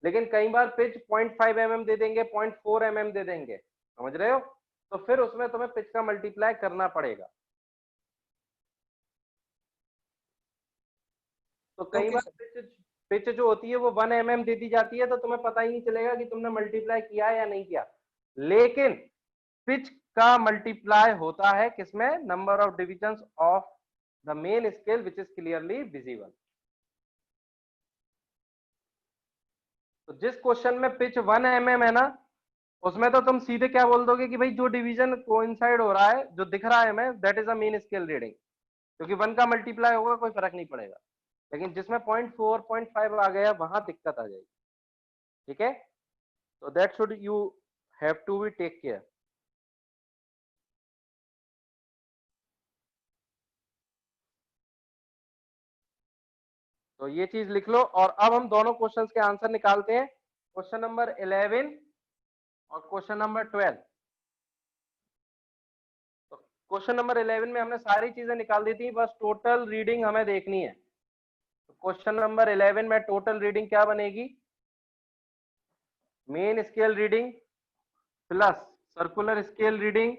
लेकिन कई बार पिच 0.5 mm दे देंगे, 0.4 mm दे देंगे, समझ रहे हो? तो फिर उसमें तुम्हें पिच का मल्टीप्लाई करना पड़ेगा। तो कई ओके बार सर। पिच जो होती है वो 1 mm दे दी जाती है तो तुम्हें पता ही नहीं चलेगा कि तुमने मल्टीप्लाई किया है या नहीं किया, लेकिन पिच का मल्टीप्लाई होता है किसमें? Number of divisions of the main scale which is clearly visible. तो जिस क्वेश्चन में पिच 1 mm है ना, उसमें तो तुम सीधे क्या बोल दोगे कि भाई जो डिवीजन कोइंसाइड हो रहा है, जो दिख रहा है हमें, that is a main scale reading, क्योंकि 1 का मल्टीप्लाई होगा कोई फर्क नहीं पड़ेगा। लेकिन जिसमें 0.4 0.5 आ गया वहां दिक्कत आ जाएगी, ठीक है? तो that should you have to be take care. तो ये चीज लिख लो, और अब हम दोनों क्वेश्चंस के आंसर निकालते हैं, क्वेश्चन नंबर 11 और क्वेश्चन नंबर 12। तो क्वेश्चन नंबर 11 में हमने सारी चीजें निकाल दी थी, बस टोटल रीडिंग हमें देखनी है। तो क्वेश्चन नंबर 11 में टोटल रीडिंग क्या बनेगी? Main scale reading plus circular scale reading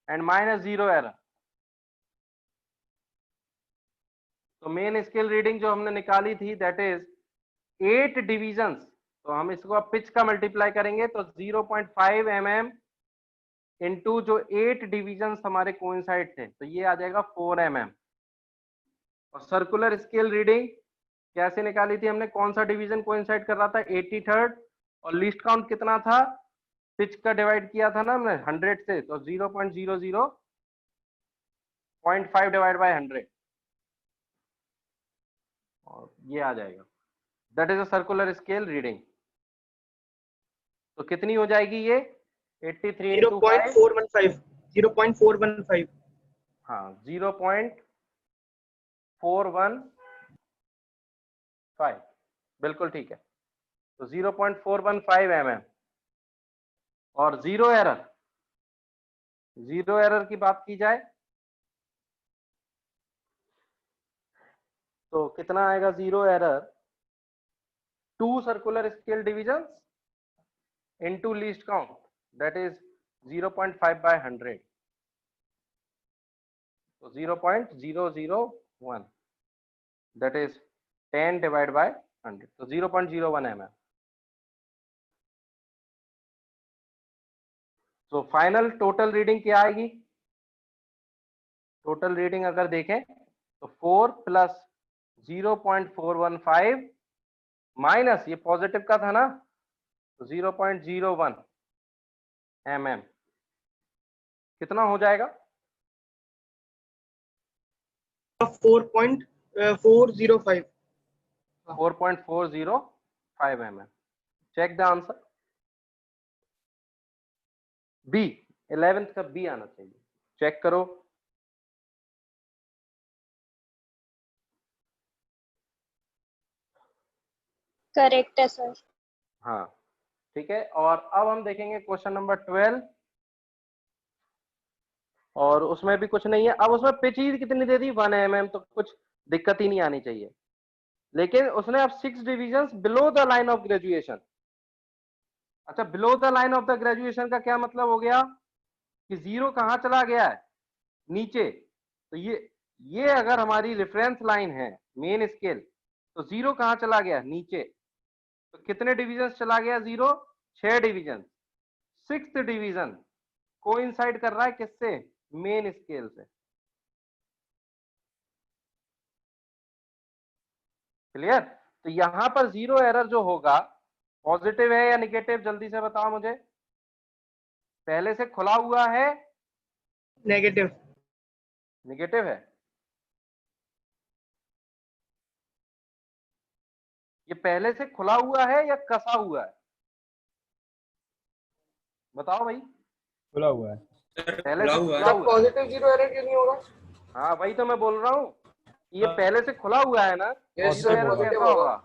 and minus 0 error. तो मेन स्केल रीडिंग जो हमने निकाली थी दैट इज 8 डिविजन्स, तो हम इसको अब पिच का मल्टीप्लाई करेंगे तो 0.5 mm इंटू जो 8 डिविजन्स हमारे कोइंसाइड थे तो ये आ जाएगा 4 mm। और सर्कुलर स्केल रीडिंग कैसे निकाली थी हमने? कौन सा डिवीजन कोइंसाइड कर रहा था? 83rd, और लीस्ट काउंट कितना था? पिच का डिवाइड किया था ना हमने 100 से, तो 0.00.5 डिवाइड बाय 100, और ये आ जाएगा, that is a circular scale reading. तो कितनी हो जाएगी ये? 83 इंटू 5, 0.415 0.415 हाँ 0.415, बिल्कुल ठीक है। तो 0.415 mm। और जीरो एरर की बात की जाए तो कितना आएगा zero error? 2 circular scale division into least count, that is 0.5 by 100, तो 0.001, दैट इज 10 डिवाइड बाय 100, तो 0.01 mm। तो फाइनल टोटल रीडिंग क्या आएगी? टोटल रीडिंग अगर देखें तो 4 प्लस 0.415 माइनस ये पॉजिटिव का था ना, तो 0.01 mm कितना हो जाएगा? 4.405 4.405 mm। Check the answer. B, 11th का बी आना चाहिए, चेक करो। करेक्ट है सर। हाँ ठीक है, और अब हम देखेंगे क्वेश्चन नंबर 12, और उसमें भी कुछ नहीं है। अब उसमें पिच ही कितनी दे दी? 1 mm, तो कुछ दिक्कत ही नहीं आनी चाहिए, लेकिन उसने अब 6 divisions below the line of graduation. अच्छा, below the line of the graduation का क्या मतलब हो गया कि जीरो कहाँ चला गया है? नीचे। तो ये अगर हमारी रेफरेंस लाइन है मेन स्केल, तो जीरो कहाँ चला गया? नीचे। तो कितने डिविजन चला गया zero? 6 division. 6th division coincide कर रहा है किससे? मेन स्केल से। क्लियर? तो यहाँ पर जीरो एरर जो होगा पॉजिटिव है या निगेटिव, जल्दी से बताओ मुझे। पहले से खुला हुआ है, नेगेटिव। निगेटिव है। ये पहले से खुला हुआ है या कसा हुआ है, बताओ भाई। खुला हुआ है। पहले खुला से हुआ है। खुला हुआ है। पॉजिटिव जीरो एरर क्यों नहीं होगा? हाँ वही तो मैं बोल रहा हूँ, ये पहले से खुला हुआ है ना, Yes, zero sir, error positive कैसा होगा?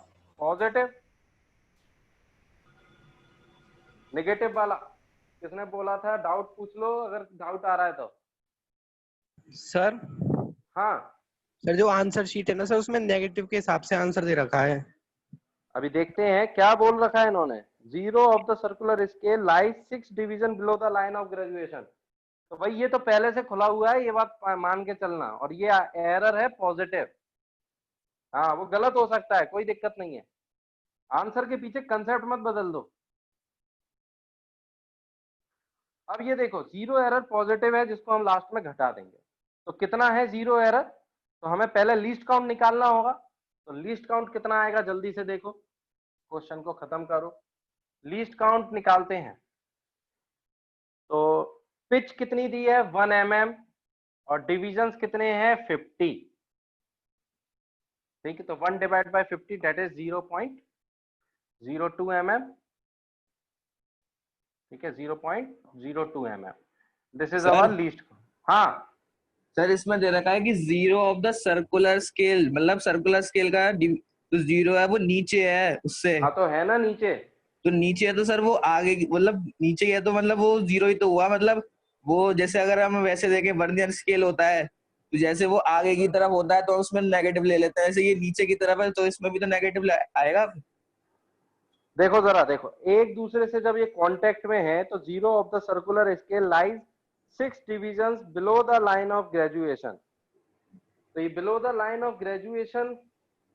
पॉजिटिव। नेगेटिव वाला किसने बोला था? डाउट पूछ लो अगर डाउट आ रहा है तो। सर हाँ सर जो आंसर शीट है ना सर, उसमें नेगेटिव के हिसाब से आंसर दे रखा है। अभी देखते हैं क्या बोल रखा है इन्होंने। Zero of the circular scale lies 6 division below the line of graduation. तो भाई ये तो पहले से खुला हुआ है, ये बात मान के चलना, और ये एरर है पॉजिटिव। हाँ वो गलत हो सकता है, कोई दिक्कत नहीं है, आंसर के पीछे कंसेप्ट मत बदल दो। अब ये देखो जीरो एरर पॉजिटिव है, जिसको हम लास्ट में घटा देंगे। तो कितना है जीरो एरर? तो हमें पहले लीस्ट काउंट निकालना होगा। तो लीस्ट काउंट कितना आएगा, जल्दी से देखो, क्वेश्चन को खत्म करो। लीस्ट काउंट निकालते हैं। तो पिच कितनी दी है 1 mm और डिविजन्स कितने हैं 50। ठीक है, तो 1 divide by 50 that is 0.02 mm। ठीक है, 0.02 mm। This is Sir? Our least. हाँ सर इसमें दे रखा है कि zero of the circular scale, मतलब सर्कुलर स्केल का जो जीरो है वो नीचे है उससे। हाँ तो है ना नीचे। तो नीचे है तो सर वो आगे मतलब नीचे है तो मतलब वो जीरो ही तो हुआ। मतलब वो जैसे अगर हम वैसे देखें वर्नियर स्केल होता है तो जैसे वो आगे की तरफ होता है तो उसमें नेगेटिव ले लेते हैं, ऐसे ये नीचे की तरफ है तो इसमें भी तो नेगेटिव आएगा। देखो जरा देखो, एक दूसरे से जब ये कांटेक्ट में है तो zero of the circular scale lies 6 divisions below the line of graduation. तो ये below the line of graduation,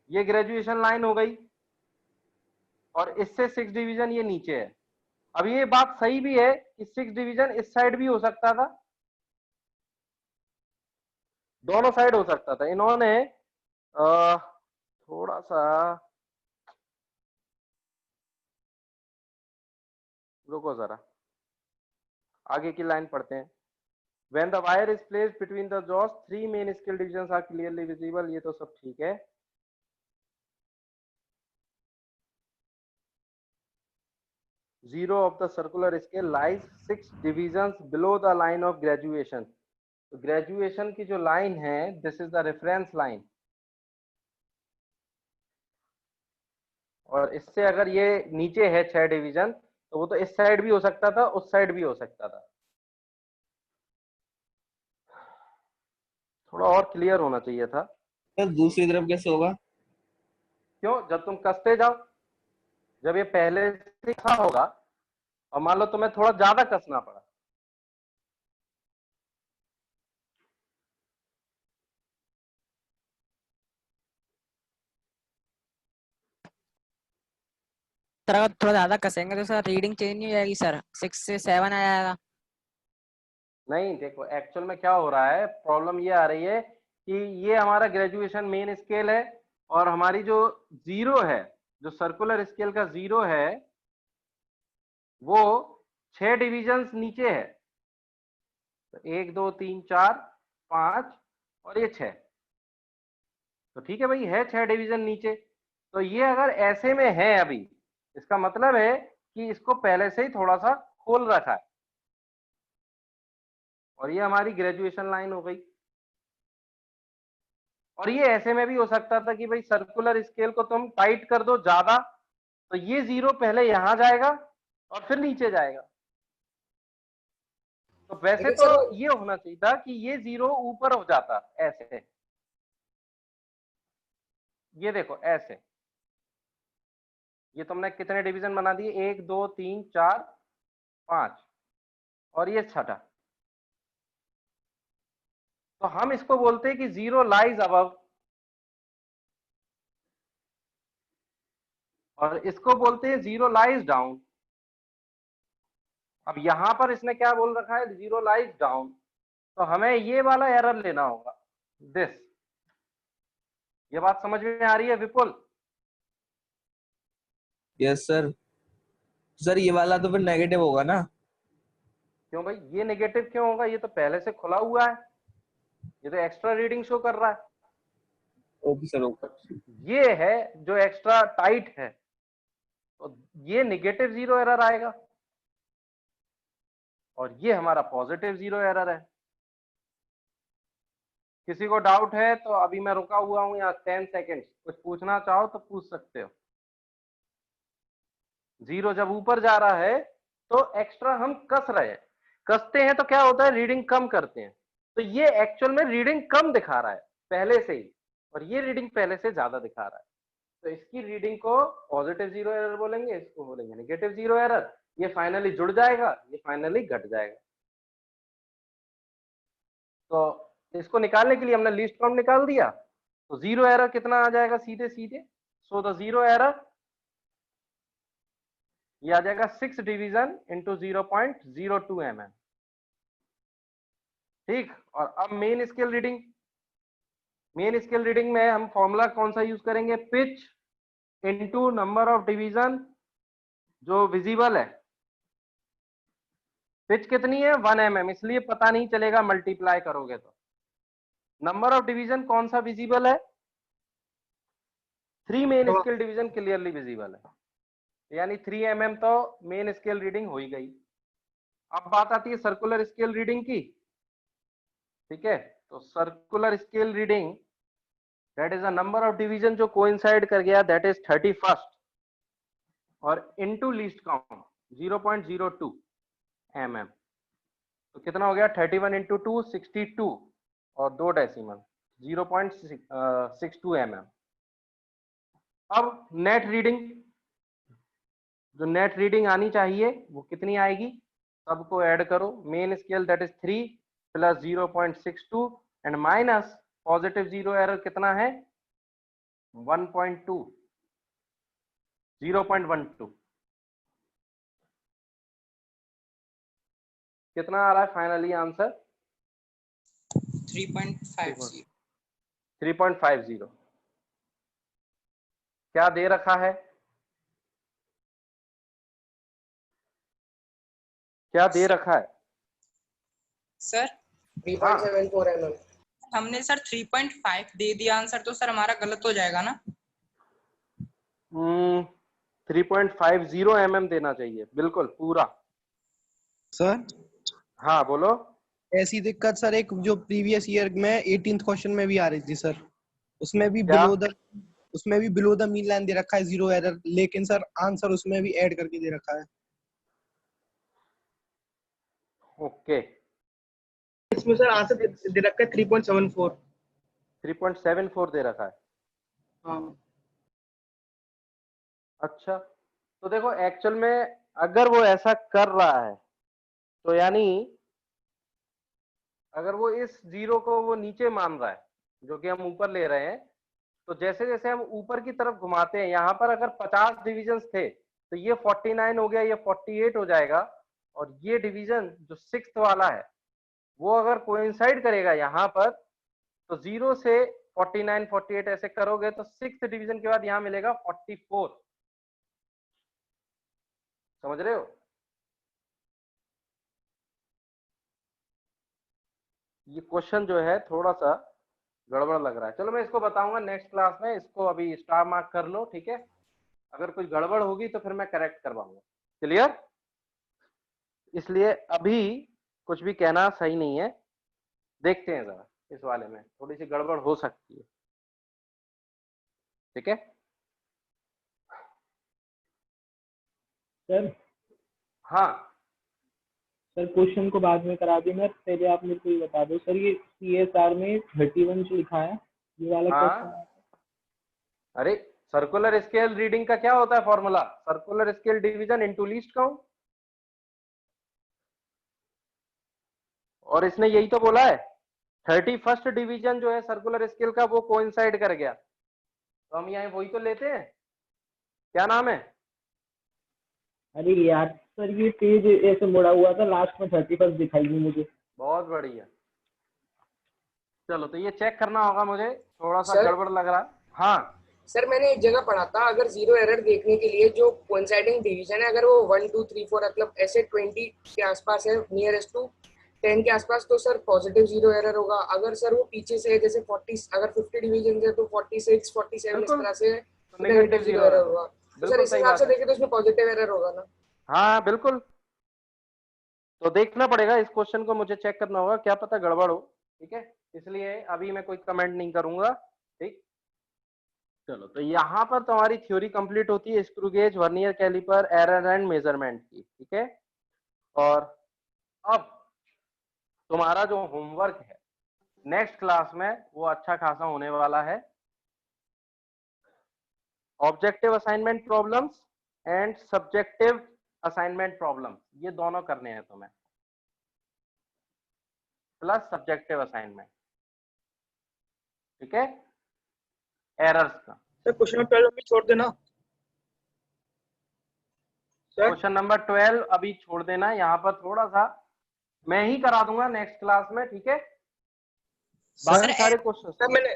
ये ग्रेजुएशन लाइन हो गई, और इससे 6 डिवीजन ये नीचे है। अब ये बात सही भी है कि 6 डिवीजन इस साइड भी हो सकता था, दोनों साइड हो सकता था। इन्होंने थोड़ा सा, रुको जरा, आगे की लाइन पढ़ते हैं। When the wire is placed between the jaws, 3 main scale divisions are clearly visible। ये तो सब ठीक है। Zero of the circular scale lies 6 divisions below the line of graduation। तो ग्रेजुएशन की जो लाइन है, this is the reference line, और इससे अगर ये नीचे है 6 डिवीजन तो वो तो इस साइड भी हो सकता था, उस साइड भी हो सकता था। थोड़ा और क्लियर होना चाहिए था। तो दूसरी तरफ कैसे होगा? क्यों? जब तुम कसते जाओ, जब ये पहले से कसा होगा और मान लो तुम्हें थोड़ा ज्यादा कसना पड़ा, सर अगर थोड़ा ज्यादा कसेंगे तो सर रीडिंग चेंज नहीं हो जाएगी सर, 6 से 7 आ जाएगा। नहीं देखो एक्चुअल में क्या हो रहा है, प्रॉब्लम ये आ रही है कि ये हमारा ग्रेजुएशन मेन स्केल है, और हमारी जो जीरो है, जो सर्कुलर स्केल का जीरो है, वो 6 डिविजन्स नीचे है। तो 1 2 3 4 5 और ये 6। तो ठीक है भाई, है 6 डिवीजन नीचे। तो ये अगर ऐसे में है अभी, इसका मतलब है कि इसको पहले से ही थोड़ा सा खोल रखा है, और ये हमारी ग्रेजुएशन लाइन हो गई। और ये ऐसे में भी हो सकता था कि भाई सर्कुलर स्केल को तुम टाइट कर दो ज्यादा, तो ये जीरो पहले यहां जाएगा और फिर नीचे जाएगा। तो वैसे तो ये होना चाहिए था कि ये जीरो ऊपर हो जाता ऐसे, ये देखो ऐसे। ये तुमने कितने डिवीजन बना दिए, 1 2 3 4 5, और ये छठा। तो हम इसको बोलते हैं कि जीरो लाइज अबव, और इसको बोलते हैं जीरो लाइज डाउन। अब यहां पर इसने क्या बोल रखा है, जीरो लाइज डाउन। तो हमें ये वाला एरर लेना होगा, दिस। ये बात समझ में आ रही है विपुल? Yes sir. सर ये वाला तो फिर नेगेटिव होगा ना? क्यों भाई, ये नेगेटिव क्यों होगा? ये तो पहले से खुला हुआ है, ये तो एक्स्ट्रा रीडिंग शो कर रहा है। Okay sir, okay. ये है जो एक्स्ट्रा टाइट है, तो ये नेगेटिव 0 एरर आएगा और ये हमारा पॉजिटिव 0 एरर है। किसी को डाउट है तो अभी मैं रुका हुआ हूं यहाँ 10 सेकेंड, कुछ पूछना चाहो तो पूछ सकते हो। 0 जब ऊपर जा रहा है तो एक्स्ट्रा हम कस रहे हैं, कसते हैं तो क्या होता है, रीडिंग कम करते हैं। तो ये एक्चुअल में रीडिंग कम दिखा रहा है पहले से ही, और ये रीडिंग पहले से ज्यादा दिखा रहा है। तो इसकी रीडिंग को पॉजिटिव 0 एरर बोलेंगे, इसको बोलेंगे नेगेटिव 0 एरर। ये फाइनली जुड़ जाएगा, ये फाइनली घट जाएगा। तो इसको निकालने के लिए हमने लीस्ट काउंट निकाल दिया, तो 0 एरर कितना आ जाएगा सीधे सीधे। सो द 0 एरर ये आ जाएगा 6 डिवीजन इंटू 0.02 mm। ठीक, और अब main scale reading. Main scale reading में हम फॉर्मूला कौन सा यूज करेंगे, pitch into number of division जो विजिबल है। पिच कितनी है, 1 mm, इसलिए पता नहीं चलेगा मल्टीप्लाई करोगे तो। नंबर ऑफ डिवीजन कौन सा विजिबल है, 3 main scale division clearly visible है, यानी 3 mm तो मेन स्केल रीडिंग हो ही गई। अब बात आती है सर्कुलर स्केल रीडिंग की। ठीक है, तो circular scale reading that is a number of division जो कोइंसाइड कर गया, दैट इज 31st, और इनटू लीस्ट काउंट 0.02 mm। तो कितना हो गया, 31 इंटू 2 62 और 2 डेसिमल 0.62 mm। अब नेट रीडिंग, जो नेट रीडिंग आनी चाहिए वो कितनी आएगी, सबको ऐड करो। Main scale that is 3 plus 0.62 and minus positive 0 error कितना है, 1.2 0.12। कितना आ रहा है फाइनली आंसर, 3.50। 3.50। क्या दे रखा है, क्या दे रखा है सर 3.74 mm। हमने सर 3.5 दे दिया आंसर, तो सर हमारा गलत हो जाएगा ना? 3.50 mm देना चाहिए, बिल्कुल पूरा। सर हाँ बोलो। ऐसी दिक्कत सर एक जो प्रीवियस ईयर में 18th क्वेश्चन में भी आ रही थी सर, उसमें भी क्या? बिलो द मीन लाइन दे रखा है 0 एरर, लेकिन सर आंसर उसमें भी ऐड करके दे रखा है। ओके, इसमें सर आंसर दे रखा है 3.74। 3.74 दे रखा है। हाँ अच्छा, तो देखो एक्चुअल में अगर वो ऐसा कर रहा है तो यानी अगर वो इस 0 को वो नीचे मान रहा है जो कि हम ऊपर ले रहे हैं, तो जैसे जैसे हम ऊपर की तरफ घुमाते हैं, यहाँ पर अगर 50 डिविजन्स थे तो ये 49 हो गया, ये 48 हो जाएगा, और ये डिवीजन जो 6th वाला है वो अगर कोइंसाइड करेगा यहाँ पर, तो 0 से 49 48 ऐसे करोगे तो 6th डिवीजन के बाद यहाँ मिलेगा 44। समझ रहे हो, ये क्वेश्चन जो है थोड़ा सा गड़बड़ लग रहा है। चलो मैं इसको बताऊंगा नेक्स्ट क्लास में, इसको अभी स्टार मार्क कर लो, ठीक है। अगर कुछ गड़बड़ होगी तो फिर मैं करेक्ट करवाऊंगा। क्लियर, इसलिए अभी कुछ भी कहना सही नहीं है। देखते हैं जरा, इस वाले में थोड़ी सी गड़बड़ हो सकती है, ठीक है। सर हाँ सर क्वेश्चन को बाद में करा दूंगा, पहले आप मेरे को ये बता दो सर, ये CSR में 31 जो लिखा है ये वाला क्वेश्चन। हाँ, अरे सर्कुलर स्केल रीडिंग का क्या होता है formula, circular scale division into least count, और इसने यही तो बोला है 31st डिवीजन जो है सर्कुलर स्केल का वो कोइंसाइड कर गया, तो हम यहाँ वही तो लेते हैं। क्या नाम है, अरे यार सर ये पेज ऐसे मुड़ा हुआ था, लास्ट में 31 दिखाई दी मुझे। बहुत बढ़िया। चलो तो ये चेक करना होगा मुझे, थोड़ा सा सर? गड़बड़ लग रहा है। हाँ सर मैंने एक जगह पढ़ा था, अगर जीरो एरर देखने के लिए जो कोइंसाइडिंग डिवीजन है, अगर वो 1 2 3 4 मतलब ऐसे 20 के आसपास है, नियरेस्ट टू 10 के आसपास, तो सर पॉजिटिव जीरो एरर होगा। अगर सर वो पीछे से है, जैसे 40, अगर 50 डिवीजन है तो 46 47 इस बिल्कुल तरह से तो negative negative zero zero error error होगा। तो सर बिल्कुल इस सही हिसाब बात से है। देखें तो उसमें पॉजिटिव एरर होगा ना? हाँ बिल्कुल, तो देखना पड़ेगा इस क्वेश्चन को, मुझे चेक करना होगा, क्या पता गड़बड़ हो। ठीक है, इसलिए अभी मैं कोई कमेंट नहीं करूंगा। ठीक, चलो तो यहाँ पर तुम्हारी थ्योरी कंप्लीट होती है screw gauge, vernier caliper, error and measurement की। ठीक है, और अब तुम्हारा जो होमवर्क है नेक्स्ट क्लास में वो अच्छा खासा होने वाला है। Objective assignment problems and subjective assignment problems, ये दोनों करने हैं तुम्हें, प्लस सब्जेक्टिव असाइनमेंट। ठीक है, एरर्स का। सर क्वेश्चन नंबर 12 भी छोड़ देना सर। क्वेश्चन नंबर 12 अभी छोड़ देना, यहाँ पर थोड़ा सा मैं ही करा दूंगा नेक्स्ट क्लास में। ठीक है, बाकी सारे क्वेश्चन सर मैंने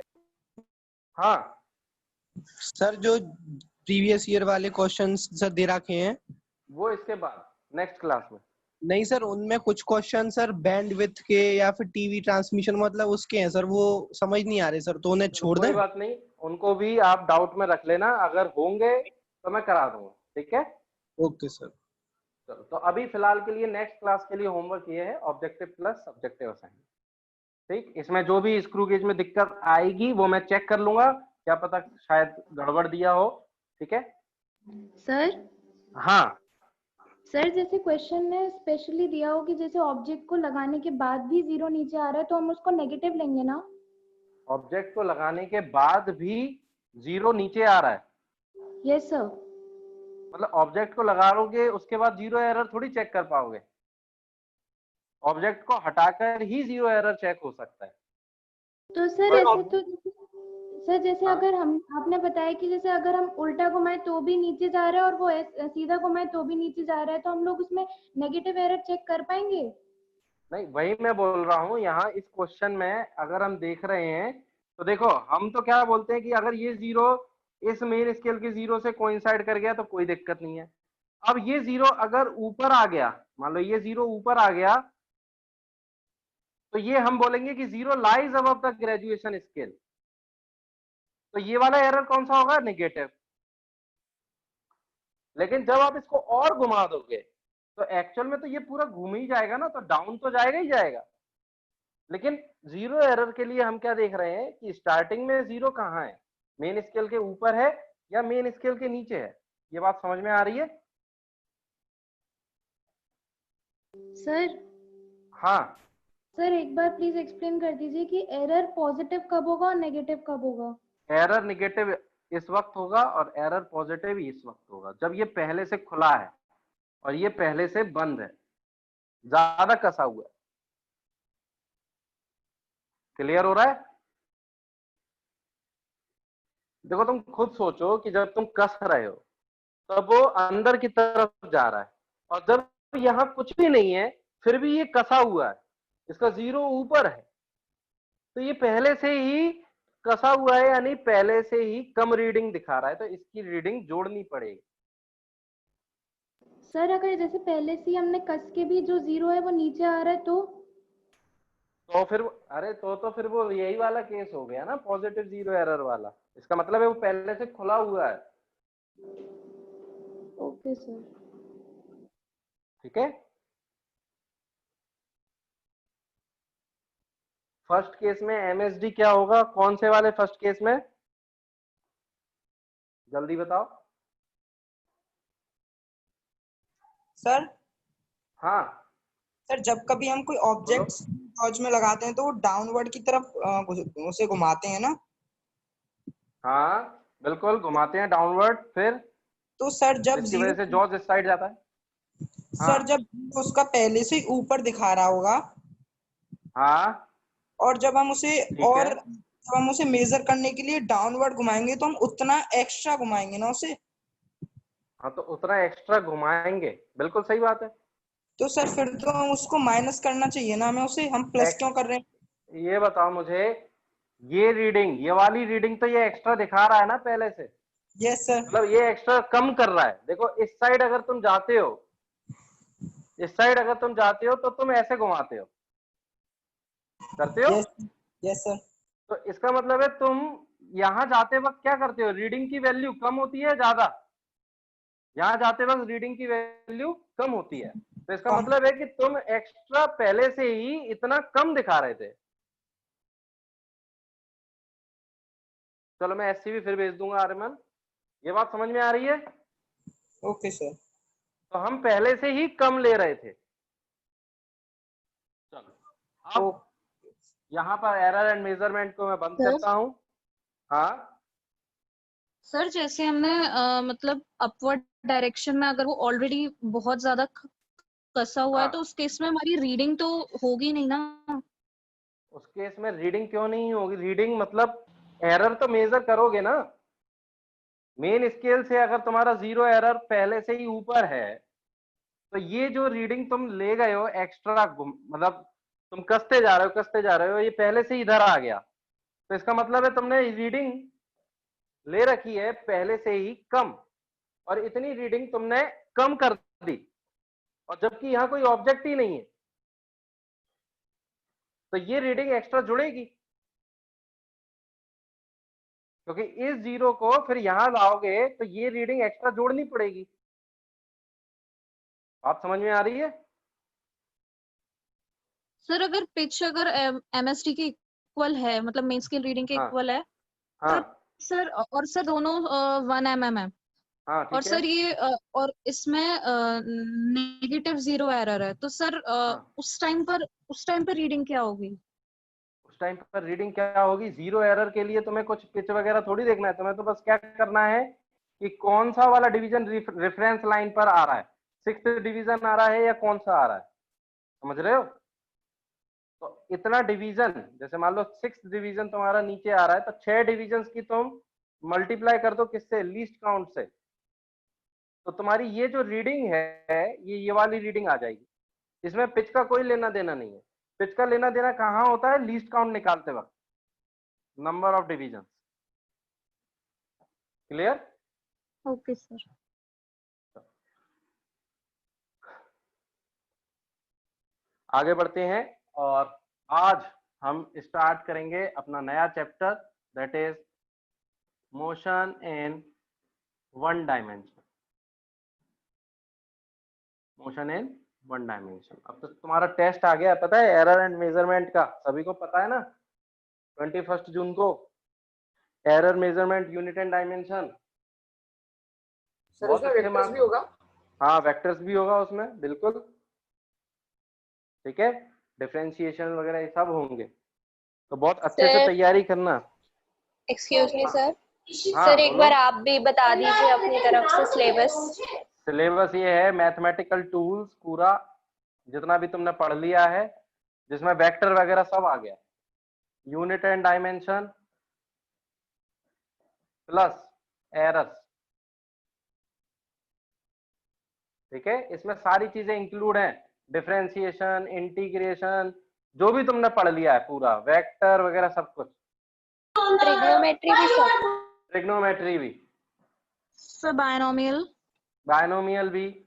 हाँ सर जो प्रीवियस ईयर वाले क्वेश्चंस सर दे रखे हैं, वो इसके बाद नेक्स्ट क्लास में। नहीं सर उनमें कुछ क्वेश्चन सर बैंडविड्थ के या फिर टीवी ट्रांसमिशन मतलब उसके हैं सर, वो समझ नहीं आ रहे सर, तो उन्हें छोड़ कोई दें? बात नहीं, उनको भी आप डाउट में रख लेना, अगर होंगे तो मैं करा दूंगा। ठीक है, ओके सर। चलो तो अभी फिलहाल के लिए नेक्स्ट क्लास के लिए होमवर्क ये है, ऑब्जेक्टिव प्लस सब्जेक्टिव असाइनमेंट। ठीक, इसमें जो भी स्क्रू गेज में दिक्कत आएगी वो मैं चेक कर लूंगा, क्या पता शायद गड़बड़ दिया हो। ठीक है सर हाँ, सर जैसे क्वेश्चन ने स्पेशली दिया हो कि जैसे ऑब्जेक्ट को लगाने के बाद भी जीरो नीचे आ रहा है तो हम उसको नेगेटिव लेंगे ना? ऑब्जेक्ट को लगाने के बाद भी जीरो नीचे आ रहा है, यस सर। मतलब ऑब्जेक्ट को लगाओगे उसके बाद जीरो एरर थोड़ी चेक कर पाओगे, ऑब्जेक्ट को हटाकर ही जीरो एरर चेक हो सकता है। तो सर ऐसे तो सर जैसे हाँ? अगर हम आपने बताया कि जैसे अगर हम उल्टा घुमाए तो भी नीचे जा रहा है और वो सीधा घुमाए तो भी नीचे जा रहा है, तो हम लोग उसमें नेगेटिव एरर चेक कर पाएंगे? नहीं, वही मैं बोल रहा हूँ, यहाँ इस क्वेश्चन में अगर हम देख रहे हैं तो देखो, हम तो क्या बोलते हैं कि अगर ये जीरो इस मेन स्केल के जीरो से कोइंसाइड कर गया तो कोई दिक्कत नहीं है। अब ये जीरो अगर ऊपर आ गया, मान लो ये जीरो ऊपर आ गया, तो ये हम बोलेंगे कि zero lies above the graduation scale, तो ये वाला एरर कौन सा होगा? नेगेटिव। लेकिन जब आप इसको और घुमा दोगे तो एक्चुअल में तो ये पूरा घूम ही जाएगा ना, तो डाउन तो जाएगा ही जाएगा। लेकिन जीरो एरर के लिए हम क्या देख रहे हैं कि स्टार्टिंग में जीरो कहाँ है, मेन स्केल के ऊपर है या मेन स्केल के नीचे है? ये बात समझ में आ रही है? सर हाँ, सर एक बार प्लीज एक्सप्लेन कर दीजिए कि एरर पॉजिटिव कब होगा और नेगेटिव कब होगा? एरर नेगेटिव इस वक्त होगा और एरर पॉजिटिव इस वक्त होगा जब ये पहले से खुला है और ये पहले से बंद है, ज्यादा कसा हुआ है। क्लियर हो रहा है? देखो तुम खुद सोचो कि जब तुम कस रहे हो तब वो अंदर की तरफ जा रहा है, और जब यहाँ कुछ भी नहीं है फिर भी ये कसा हुआ है, इसका जीरो ऊपर है, तो ये पहले से ही कसा हुआ है, यानी पहले से ही कम रीडिंग दिखा रहा है, तो इसकी रीडिंग जोड़नी पड़ेगी। सर अगर जैसे पहले से ही हमने कस के भी जो जीरो है वो नीचे आ रहा है तो फिर अरे तो फिर वो यही वाला केस हो गया ना, पॉजिटिव जीरो एरर वाला। इसका मतलब है वो पहले से खुला हुआ है। Okay sir. ठीक है, फर्स्ट केस में एमएसडी क्या होगा? कौन से वाले फर्स्ट केस में? जल्दी बताओ सर। हाँ सर जब कभी हम कोई ऑब्जेक्ट टॉर्च में लगाते हैं तो वो डाउनवर्ड की तरफ उसे घुमाते हैं ना? हाँ बिल्कुल घुमाते हैं डाउनवर्ड, फिर तो सर जब इसकी वजह से जॉज इस साइड जाता है। सर जब उसका पहले से ही ऊपर दिखा रहा होगा, हाँ, और जब हम उसे मेजर करने के लिए डाउनवर्ड घुमाएंगे तो हम उतना एक्स्ट्रा घुमाएंगे ना उसे। हाँ तो उतना एक्स्ट्रा घुमाएंगे, बिल्कुल सही बात है। तो सर फिर तो हम उसको माइनस करना चाहिए ना हमें उसे, हम प्लस क्यों कर रहे हैं? ये बताओ मुझे, ये रीडिंग, ये वाली रीडिंग तो ये एक्स्ट्रा दिखा रहा है ना पहले से, यस सर। मतलब ये एक्स्ट्रा कम कर रहा है। देखो इस साइड अगर तुम जाते हो, इस साइड अगर तुम जाते हो तो तुम ऐसे घुमाते हो, करते हो। Yes yes sir. तो इसका मतलब है तुम यहाँ जाते वक्त क्या करते हो, रीडिंग की वैल्यू कम होती है ज्यादा, यहाँ जाते वक्त रीडिंग की वैल्यू कम होती है। तो इसका कम। मतलब है कि तुम एक्स्ट्रा पहले से ही इतना कम दिखा रहे थे। चलो मैं एससीवी फिर भेज दूंगा आर्यमन, ये बात समझ में आ रही है। Okay sir. तो हम पहले से ही कम ले रहे थे। चलो अब यहाँ पर एरर एंड मेजरमेंट को मैं बंद सर? करता हूँ। हाँ सर जैसे हमने मतलब अपवर्ड डायरेक्शन में अगर वो ऑलरेडी बहुत ज्यादा कसा हुआ है हाँ। तो उस केस में हमारी रीडिंग तो होगी नहीं ना। उस केस में रीडिंग क्यों नहीं होगी, रीडिंग मतलब एरर तो मेजर करोगे ना। मेन स्केल से अगर तुम्हारा 0 एरर पहले से ही ऊपर है तो ये जो रीडिंग तुम ले गए हो एक्स्ट्रा, मतलब तुम कसते जा रहे हो कसते जा रहे हो, ये पहले से इधर आ गया। तो इसका मतलब है तुमने रीडिंग ले रखी है पहले से ही कम, और इतनी रीडिंग तुमने कम कर दी, और जबकि यहाँ कोई ऑब्जेक्ट ही नहीं है, तो ये रीडिंग एक्स्ट्रा जुड़ेगी, क्योंकि इस 0 को फिर यहां लाओगे तो ये रीडिंग एक्स्ट्रा जोड़नी पड़ेगी। आप समझ में आ रही है। सर अगर पिच अगर एमएसटी के इक्वल है, मतलब मेन स्केल रीडिंग के हाँ इक्वल है, हाँ सर और सर दोनों 1 mm है, हाँ और ठीक है। सर ये और इसमें नेगेटिव 0 एरर है, तो सर हाँ। उस टाइम पर रीडिंग क्या होगी? उस टाइम पर रीडिंग क्या होगी, 0 एरर के लिए तुम्हें कुछ पिच वगैरह थोड़ी देखना है, तुम्हें तो बस क्या करना है कि कौन सा वाला डिवीजन रेफरेंस लाइन पर आ रहा है, 6th डिवीजन आ रहा है या कौन सा आ रहा है, समझ रहे हो। तो इतना डिवीजन, जैसे मान लो 6th डिवीजन तुम्हारा नीचे आ रहा है, तो 6 डिवीजन की तुम मल्टीप्लाई कर दो किससे, लीस्ट काउंट से, तो तुम्हारी ये जो रीडिंग है ये वाली रीडिंग आ जाएगी। इसमें पिच का कोई लेना देना नहीं है। पिच का लेना देना कहाँ होता है, लीस्ट काउंट निकालते वक्त, number of division. Clear? Okay sir. आगे बढ़ते हैं और आज हम स्टार्ट करेंगे अपना नया chapter, that is motion in 1 dimension. Motion in 1 dimension. अब तो तुम्हारा टेस्ट आ गया, पता है एरर एंड मेजरमेंट का, सभी को पता है ना, 21 जून को error measurement unit and dimension. Sir उसमें वेक्टर्स भी होगा? हाँ वेक्टर्स भी होगा उसमें, बिल्कुल ठीक है, डिफरेंशिएशन वगैरह ये सब होंगे, तो बहुत अच्छे से तैयारी करना। एक्सक्यूज मी सर, हाँ, सर एक बोलो। बार आप भी बता दीजिए अपनी तरफ से सिलेबस। सिलेबस ये है मैथमेटिकल टूल्स, पूरा जितना भी तुमने पढ़ लिया है, जिसमें वेक्टर वगैरह सब आ गया, unit and dimension plus errors, ठीक है, इसमें सारी चीजें इंक्लूड हैं, डिफरेंशिएशन, इंटीग्रेशन, जो भी तुमने पढ़ लिया है पूरा, वेक्टर वगैरह सब कुछ, ट्रिग्नोमेट्री भी सर? ट्रिग्नोमेट्री भी, सर बायनोमियल? बायनोमियल भी,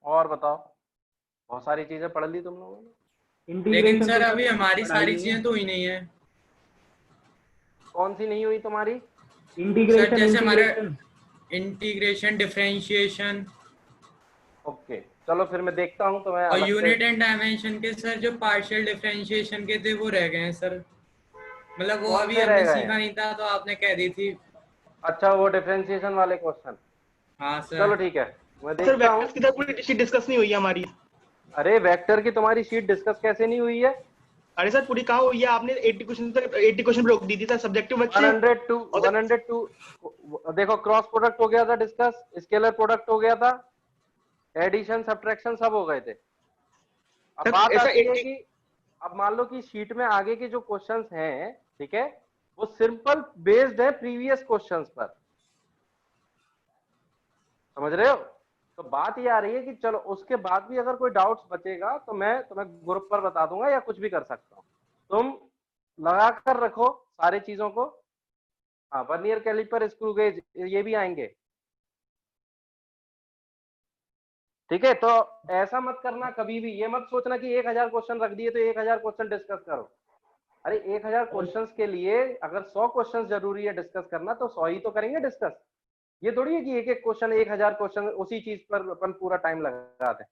और बताओ, बहुत सारी चीजें पढ़ ली तुम लोगों ने। लेकिन सर अभी हमारी सारी चीजें तो हुई नहीं है। कौन सी नहीं हुई तुम्हारी? सर जैसे हमारे इंटीग्रेशन, डिफरेंशिएशन, ओके चलो फिर मैं देखता हूँ तुम्हें। और यूनिट एंड डायमेंशन के सर जो पार्शियल डिफरेंशिएशन के थे वो रह गए हैं सर, मतलब वो अभी हमने सीखा नहीं था तो आपने कह दी थी। अच्छा वो डिफरेंशिएशन वाले क्वेश्चन, हाँ सर। चलो ठीक है, मैं देखता हूँ। सर पूरी शीट डिस्कस नहीं हुई है हमारी। अरे वेक्टर की तुम्हारी शीट डिस्कस कैसे नहीं हुई है? अरे सर पूरी कहाँ हुई है, आपने 80 क्वेश्चन तक 80 क्वेश्चन पे रोक दी थी सर, सब्जेक्टिव बच्चे 102 देखो, क्रॉस प्रोडक्ट हो गया था डिस्कस, स्केलर प्रोडक्ट हो गया था, एडिशन सब्ट्रैक्शन सब हो गए थे। अब बात आती है कि अब मान लो कि शीट में आगे के जो क्वेश्चंस हैं, ठीक है, वो सिंपल बेस्ड है प्रीवियस क्वेश्चंस पर, समझ रहे हो। तो बात ये आ रही है कि चलो उसके बाद भी अगर कोई डाउट्स बचेगा तो मैं तुम्हें ग्रुप पर बता दूंगा या कुछ भी कर सकता हूँ। तुम लगा कर रखो सारी चीजों को। हाँ, वर्नियर कैलिपर, स्क्रू गेज, ये भी आएंगे। ठीक है, तो ऐसा मत करना कभी भी, ये मत सोचना कि 1000 क्वेश्चन रख दिए तो 1000 क्वेश्चन डिस्कस करो। अरे 1000 क्वेश्चंस के लिए अगर 100 क्वेश्चन जरूरी है डिस्कस करना तो 100 ही तो करेंगे डिस्कस। ये थोड़ी है कि एक एक क्वेश्चन 1000 क्वेश्चन उसी चीज पर अपन पूरा टाइम लगा दें।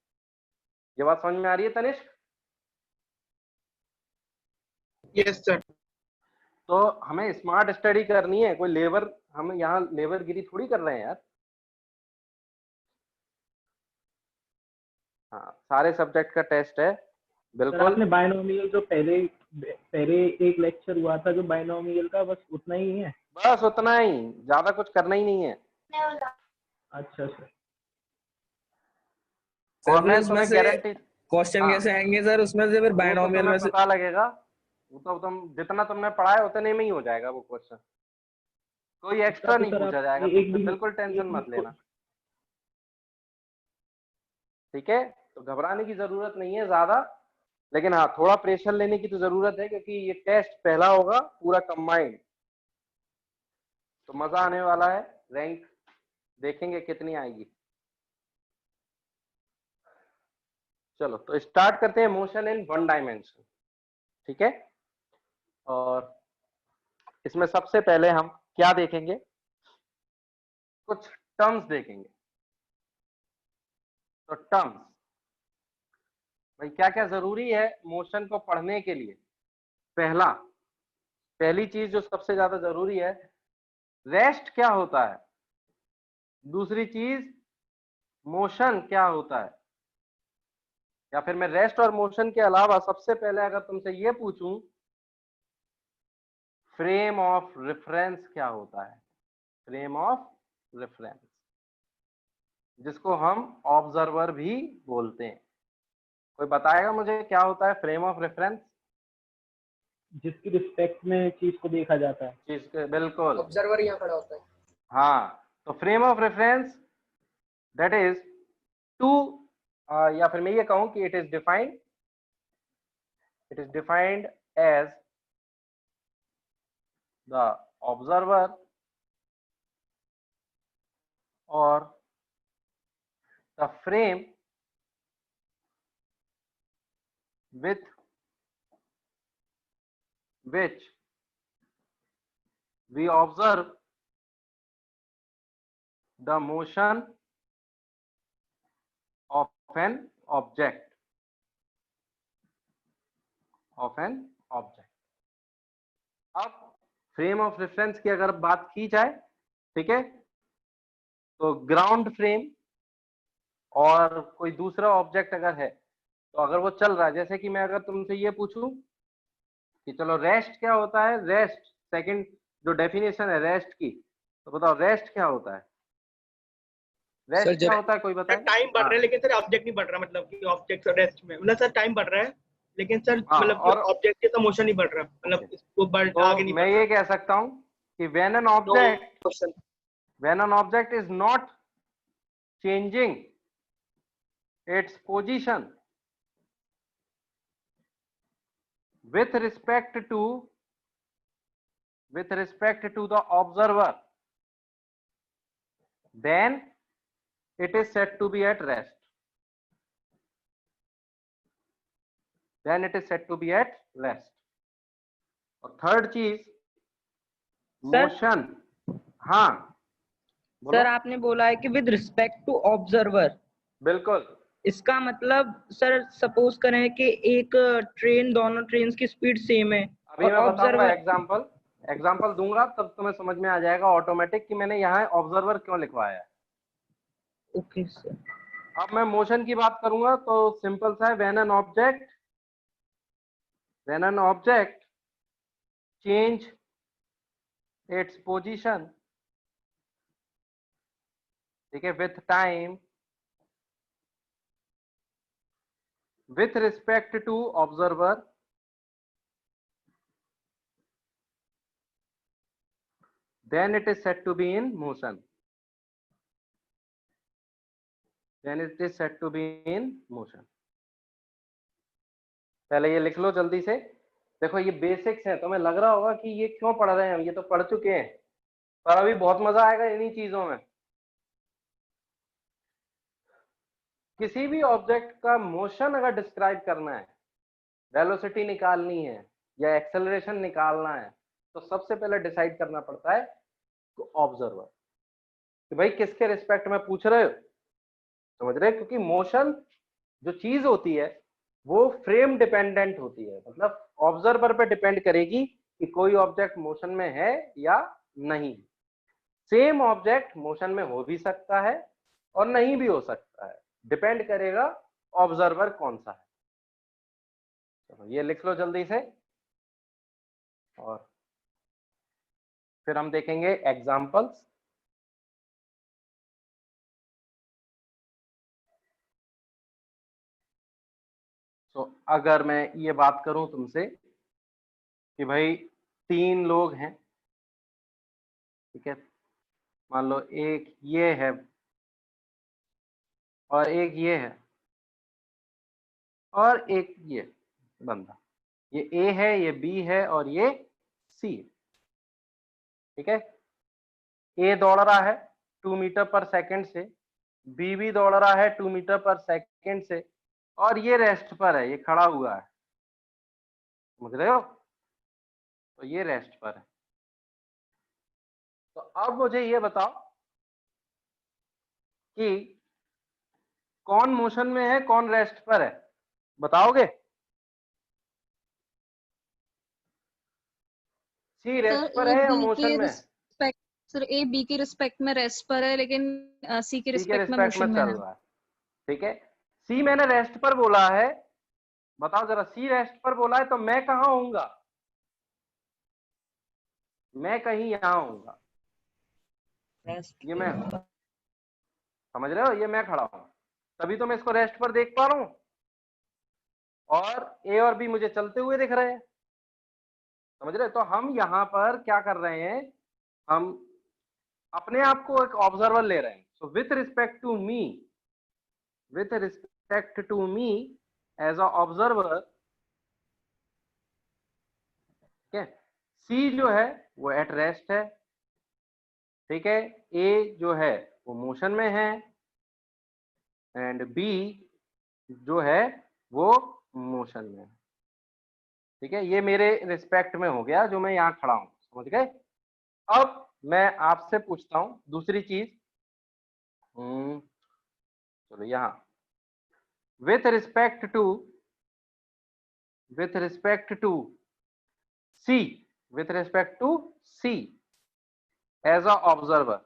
ये बात समझ में आ रही है तनिष्क? Yes sir. तो हमें स्मार्ट स्टडी करनी है, कोई लेबर, हम यहाँ लेबरगिरी थोड़ी कर रहे हैं यार। हाँ, सारे सब्जेक्ट का टेस्ट है सर बिल्कुल। आपने बायनोमियल जो पहले एक लेक्चर हुआ था जो बायनोमियल का, बस उतना ही है? बस उतना ही, ज्यादा कुछ करना ही नहीं है। अच्छा सर। और मैं तुम्हें गारंटी, क्वेश्चन कैसे आएंगे सर उसमें से? फिर बायनोमियल में से पता लगेगा, वो तो तुम जितना तुमने पढ़ा है उतने में ही हो जाएगा वो क्वेश्चन, कोई एक्स्ट्रा नहीं पूछा जाएगा तुमसे, बिल्कुल टेंशन मत लेना। ठीक है, तो घबराने की जरूरत नहीं है ज्यादा, लेकिन हाँ थोड़ा प्रेशर लेने की तो जरूरत है क्योंकि ये टेस्ट पहला होगा पूरा कंबाइंड, तो मजा आने वाला है। रैंक देखेंगे कितनी आएगी। चलो तो स्टार्ट करते हैं मोशन इन 1 डायमेंशन। ठीक है, और इसमें सबसे पहले हम क्या देखेंगे, कुछ टर्म्स देखेंगे। तो टर्म्स भाई क्या क्या जरूरी है मोशन को पढ़ने के लिए? पहली चीज जो सबसे ज्यादा जरूरी है, रेस्ट क्या होता है। दूसरी चीज, मोशन क्या होता है। या फिर मैं रेस्ट और मोशन के अलावा सबसे पहले अगर तुमसे ये पूछूं, फ्रेम ऑफ रेफरेंस क्या होता है। फ्रेम ऑफ रेफरेंस, जिसको हम ऑब्जर्वर भी बोलते हैं। कोई बताएगा मुझे क्या होता है फ्रेम ऑफ रेफरेंस? जिसकी रिस्पेक्ट में चीज को देखा जाता है। चीज के, बिल्कुल, ऑब्जर्वर यहाँ खड़ा होता है। हाँ, तो frame of reference that is to, या फिर मैं ये कहूं कि it is defined as the observer और the frame with which we observe the motion of an object. अब फ्रेम ऑफ रेफरेंस की अगर बात की जाए, ठीक है, तो ग्राउंड फ्रेम और कोई दूसरा ऑब्जेक्ट अगर है, तो अगर वो चल रहा है, जैसे कि मैं अगर तुमसे ये पूछूं कि चलो रेस्ट क्या होता है, रेस्ट सेकंड जो डेफिनेशन है रेस्ट की, तो बताओ रेस्ट क्या होता है। रेस्ट क्या होता है, कोई बताए? टाइम बढ़ रहा है लेकिन सर ऑब्जेक्ट नहीं बढ़ रहा, मतलब कि ऑब्जेक्ट रेस्ट में, मतलब सर टाइम बढ़ रहा है लेकिन सर मतलब और ऑब्जेक्ट का मोशन नहीं बढ़ रहा, मतलब इसको आगे नहीं। मैं ये कह सकता हूं कि when an object is not changing its position with respect to the observer, then it is said to be at rest. और थर्ड चीज, मोशन। हाँ सर आपने बोला है कि विद रिस्पेक्ट टू ऑब्जर्वर, बिल्कुल। इसका मतलब सर सपोज करें कि एक ट्रेन, दोनों ट्रेन की स्पीड सेम है, अभी मैं बताऊंगा एग्जांपल दूंगा तब तुम्हें समझ में आ जाएगा ऑटोमेटिक कि मैंने यहाँ ऑब्जर्वर क्यों लिखवाया है। Okay sir. अब मैं मोशन की बात करूंगा तो सिंपल सा है, when an object change its position, ठीक है, with time with respect to observer, then it is said to be in motion. पहले ये लिख लो जल्दी से, देखो ये बेसिक्स है, तुम्हें लग रहा होगा कि ये क्यों पढ़ रहे हैं हम, ये तो पढ़ चुके हैं, पर अभी बहुत मजा आएगा इन्हीं चीजों में। किसी भी ऑब्जेक्ट का मोशन अगर डिस्क्राइब करना है, वेलोसिटी निकालनी है या एक्सेलरेशन निकालना है, तो सबसे पहले डिसाइड करना पड़ता है ऑब्जर्वर कि भाई किसके रिस्पेक्ट में पूछ रहे हो, समझ रहे? क्योंकि मोशन जो चीज होती है वो फ्रेम डिपेंडेंट होती है, मतलब ऑब्जर्वर पे डिपेंड करेगी कि कोई ऑब्जेक्ट मोशन में है या नहीं। सेम ऑब्जेक्ट मोशन में हो भी सकता है और नहीं भी हो सकता है, डिपेंड करेगा ऑब्जर्वर कौन सा है। चलो ये लिख लो जल्दी से, और फिर हम देखेंगे एग्जांपल्स। तो अगर मैं ये बात करूं तुमसे कि भाई 3 लोग हैं, ठीक है, मान लो एक ये है और एक ये है और एक ये बंदा, ये ए है, ये बी है और ये सी है, ठीक है। ए दौड़ रहा है 2 मीटर पर सेकंड से, बी भी दौड़ रहा है 2 मीटर पर सेकंड से, और ये रेस्ट पर है, ये खड़ा हुआ है, समझ रहे हो? तो ये रेस्ट पर है। तो अब मुझे ये बताओ कि कौन मोशन में है, कौन रेस्ट पर है, बताओगे? सी रेस्ट पर है या मोशन में? सर ए बी के रिस्पेक्ट में रेस्ट पर है, लेकिन सी के रिस्पेक्ट में मोशन में चल है। रहा है, ठीक है। सी मैंने रेस्ट पर बोला है, बताओ जरा, सी रेस्ट पर बोला है तो मैं कहाँ होऊंगा? मैं कहीं यहाँ होऊंगा, ये मैं, समझ रहे हो? ये मैं खड़ा हूं, तभी तो मैं इसको रेस्ट पर देख पा रहा हूं, और ए और बी मुझे चलते हुए दिख रहे हैं, समझ रहे? तो हम यहाँ पर क्या कर रहे हैं, हम अपने आप को एक ऑब्जर्वर ले रहे हैं। So with respect to me, with respect to me as a observer, ठीक है, सी जो है वो एट रेस्ट है, ठीक है, ए जो है वो मोशन में है, एंड बी जो है वो मोशन में है, ठीक है। ये मेरे रिस्पेक्ट में हो गया जो मैं यहाँ खड़ा हूं, समझ गए? अब मैं आपसे पूछता हूं दूसरी चीज, चलो यहाँ with respect to C, with respect to C as a observer,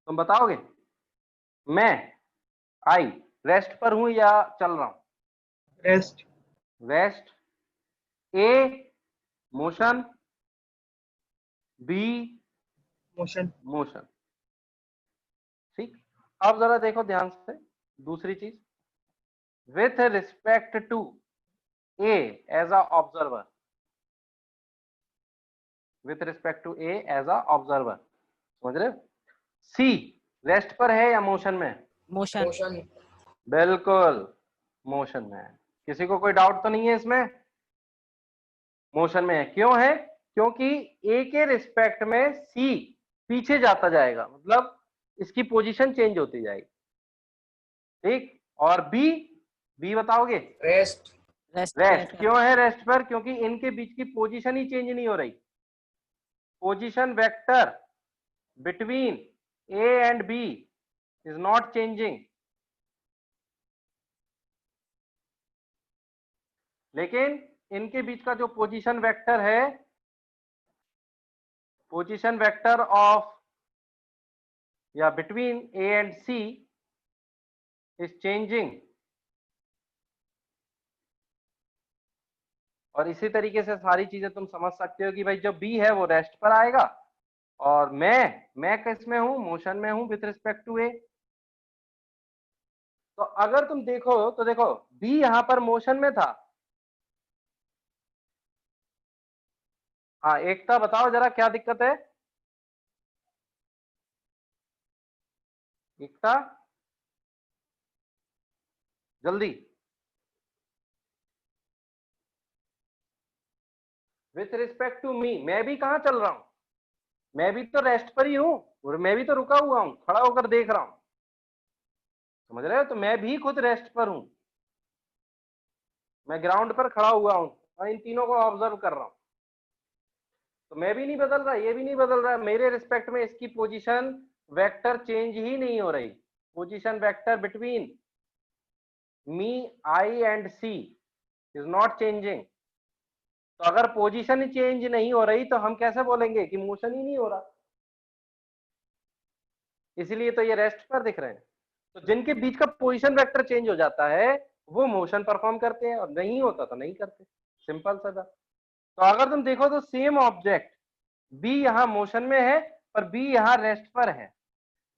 तुम बताओगे मैं आई रेस्ट पर हूं या चल रहा हूं? Rest. Rest. A motion, B motion. Motion, ठीक। अब जरा देखो ध्यान से दूसरी चीज, with respect to A as a observer, with respect to A as a observer, समझ रहे हो? सी रेस्ट पर है या मोशन में? मोशन। मोशन। बिल्कुल मोशन में है, किसी को कोई डाउट तो नहीं है इसमें? मोशन में है, क्यों है? क्योंकि ए के रिस्पेक्ट में सी पीछे जाता जाएगा, मतलब इसकी पोजीशन चेंज होती जाएगी, ठीक। और बी बताओगे? रेस्ट। रेस्ट क्यों है रेस्ट पर? क्योंकि इनके बीच की पोजीशन ही चेंज नहीं हो रही, position vector between A and B is not changing, लेकिन इनके बीच का जो पोजीशन वेक्टर है, पोजीशन वेक्टर ऑफ या between A and C is changing. और इसी तरीके से सारी चीजें तुम समझ सकते हो कि भाई जो बी है वो रेस्ट पर आएगा, और मैं किस में हूं? मोशन में हूं विथ रिस्पेक्ट टू ए। तो अगर तुम देखो तो देखो बी यहां पर मोशन में था। हाँ एकता बताओ जरा क्या दिक्कत है? एकता जल्दी। विथ रिस्पेक्ट टू मी, मैं भी कहाँ चल रहा हूं, मैं भी तो रेस्ट पर ही हूं और मैं भी तो रुका हुआ हूं, खड़ा होकर देख रहा हूं, समझ रहे हो? तो मैं भी खुद रेस्ट पर हूं, मैं ग्राउंड पर खड़ा हुआ हूं और इन तीनों को ऑब्जर्व कर रहा हूं। तो मैं भी नहीं बदल रहा, ये भी नहीं बदल रहा, मेरे रिस्पेक्ट में इसकी पोजीशन वेक्टर चेंज ही नहीं हो रही। Position vector between me, I and C is not changing. तो अगर पोजीशन ही चेंज नहीं हो रही तो हम कैसे बोलेंगे कि मोशन ही नहीं हो रहा? इसलिए तो ये रेस्ट पर दिख रहे हैं। तो जिनके बीच का पोजीशन वेक्टर चेंज हो जाता है वो मोशन परफॉर्म करते हैं और नहीं होता तो नहीं करते, सिंपल सा। तो अगर तुम देखो तो सेम ऑब्जेक्ट बी यहाँ मोशन में है पर बी यहाँ रेस्ट पर है,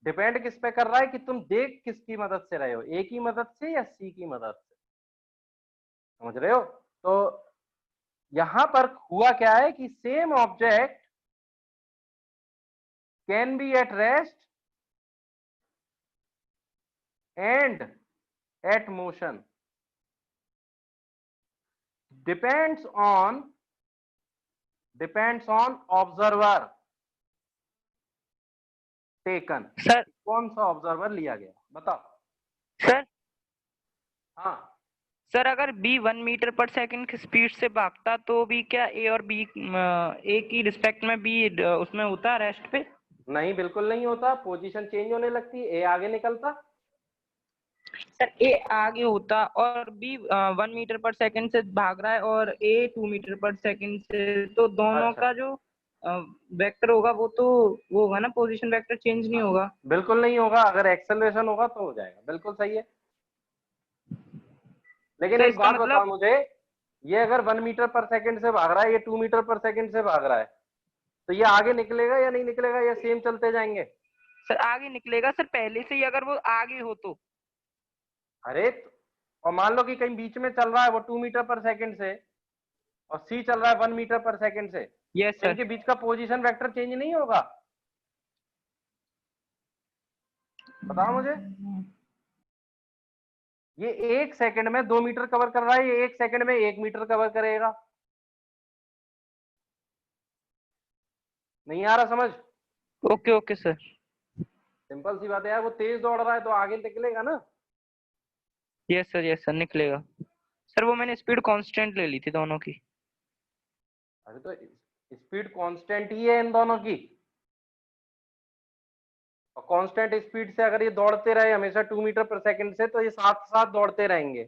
डिपेंड किस पे कर रहा है कि तुम देख किसकी मदद से रहे हो, ए की मदद से या सी की मदद से, समझ रहे हो? तो यहां पर हुआ क्या है कि same object can be at rest and at motion, depends on observer taken. Sir कौन सा ऑब्जर्वर लिया गया बताओ। सर हाँ सर अगर बी 1 मीटर पर सेकंड की स्पीड से भागता तो भी क्या ए और बी ए की रिस्पेक्ट में बी उसमें होता रेस्ट पे? नहीं, बिल्कुल नहीं होता, पोजीशन चेंज होने लगती, ए आगे निकलता। सर ए आगे होता और बी 1 मीटर पर सेकंड से भाग रहा है और ए 2 मीटर पर सेकंड से, तो दोनों अच्छा। का जो वेक्टर होगा वो तो वो होगा ना, पोजीशन वेक्टर चेंज नहीं होगा। बिल्कुल नहीं होगा, अगर एक्सेलरेशन होगा तो हो जाएगा, बिल्कुल सही है। लेकिन तो एक इसका बात मतलब बताओ मुझे, ये अगर 1 मीटर पर सेकंड से भाग रहा है, ये 2 मीटर पर सेकंड से भाग रहा है, तो ये आगे निकलेगा या नहीं निकलेगा, या सेम चलते जाएंगे? सर आगे निकलेगा सर, पहले से ही अगर वो आगे हो तो। अरे और मान लो कि कहीं बीच में चल रहा है वो 2 मीटर पर सेकंड से और सी चल रहा है 1 मीटर पर सेकंड से, यस तो सर। इनके बीच का पोजीशन वेक्टर चेंज नहीं होगा? बताओ मुझे। ये 1 सेकंड में 2 मीटर कवर कर रहा है, ये 1 सेकंड में 1 मीटर कवर करेगा। नहीं आ रहा समझ? Okay okay sir. सिंपल सी बात है यार, वो तेज दौड़ रहा है तो आगे निकलेगा ना। यस सर निकलेगा। सर वो मैंने स्पीड कांस्टेंट ले ली थी दोनों की। अरे तो स्पीड कांस्टेंट ही है इन दोनों की, और कांस्टेंट स्पीड से अगर ये दौड़ते रहे हमेशा 2 मीटर पर सेकंड से, तो ये साथ साथ दौड़ते रहेंगे।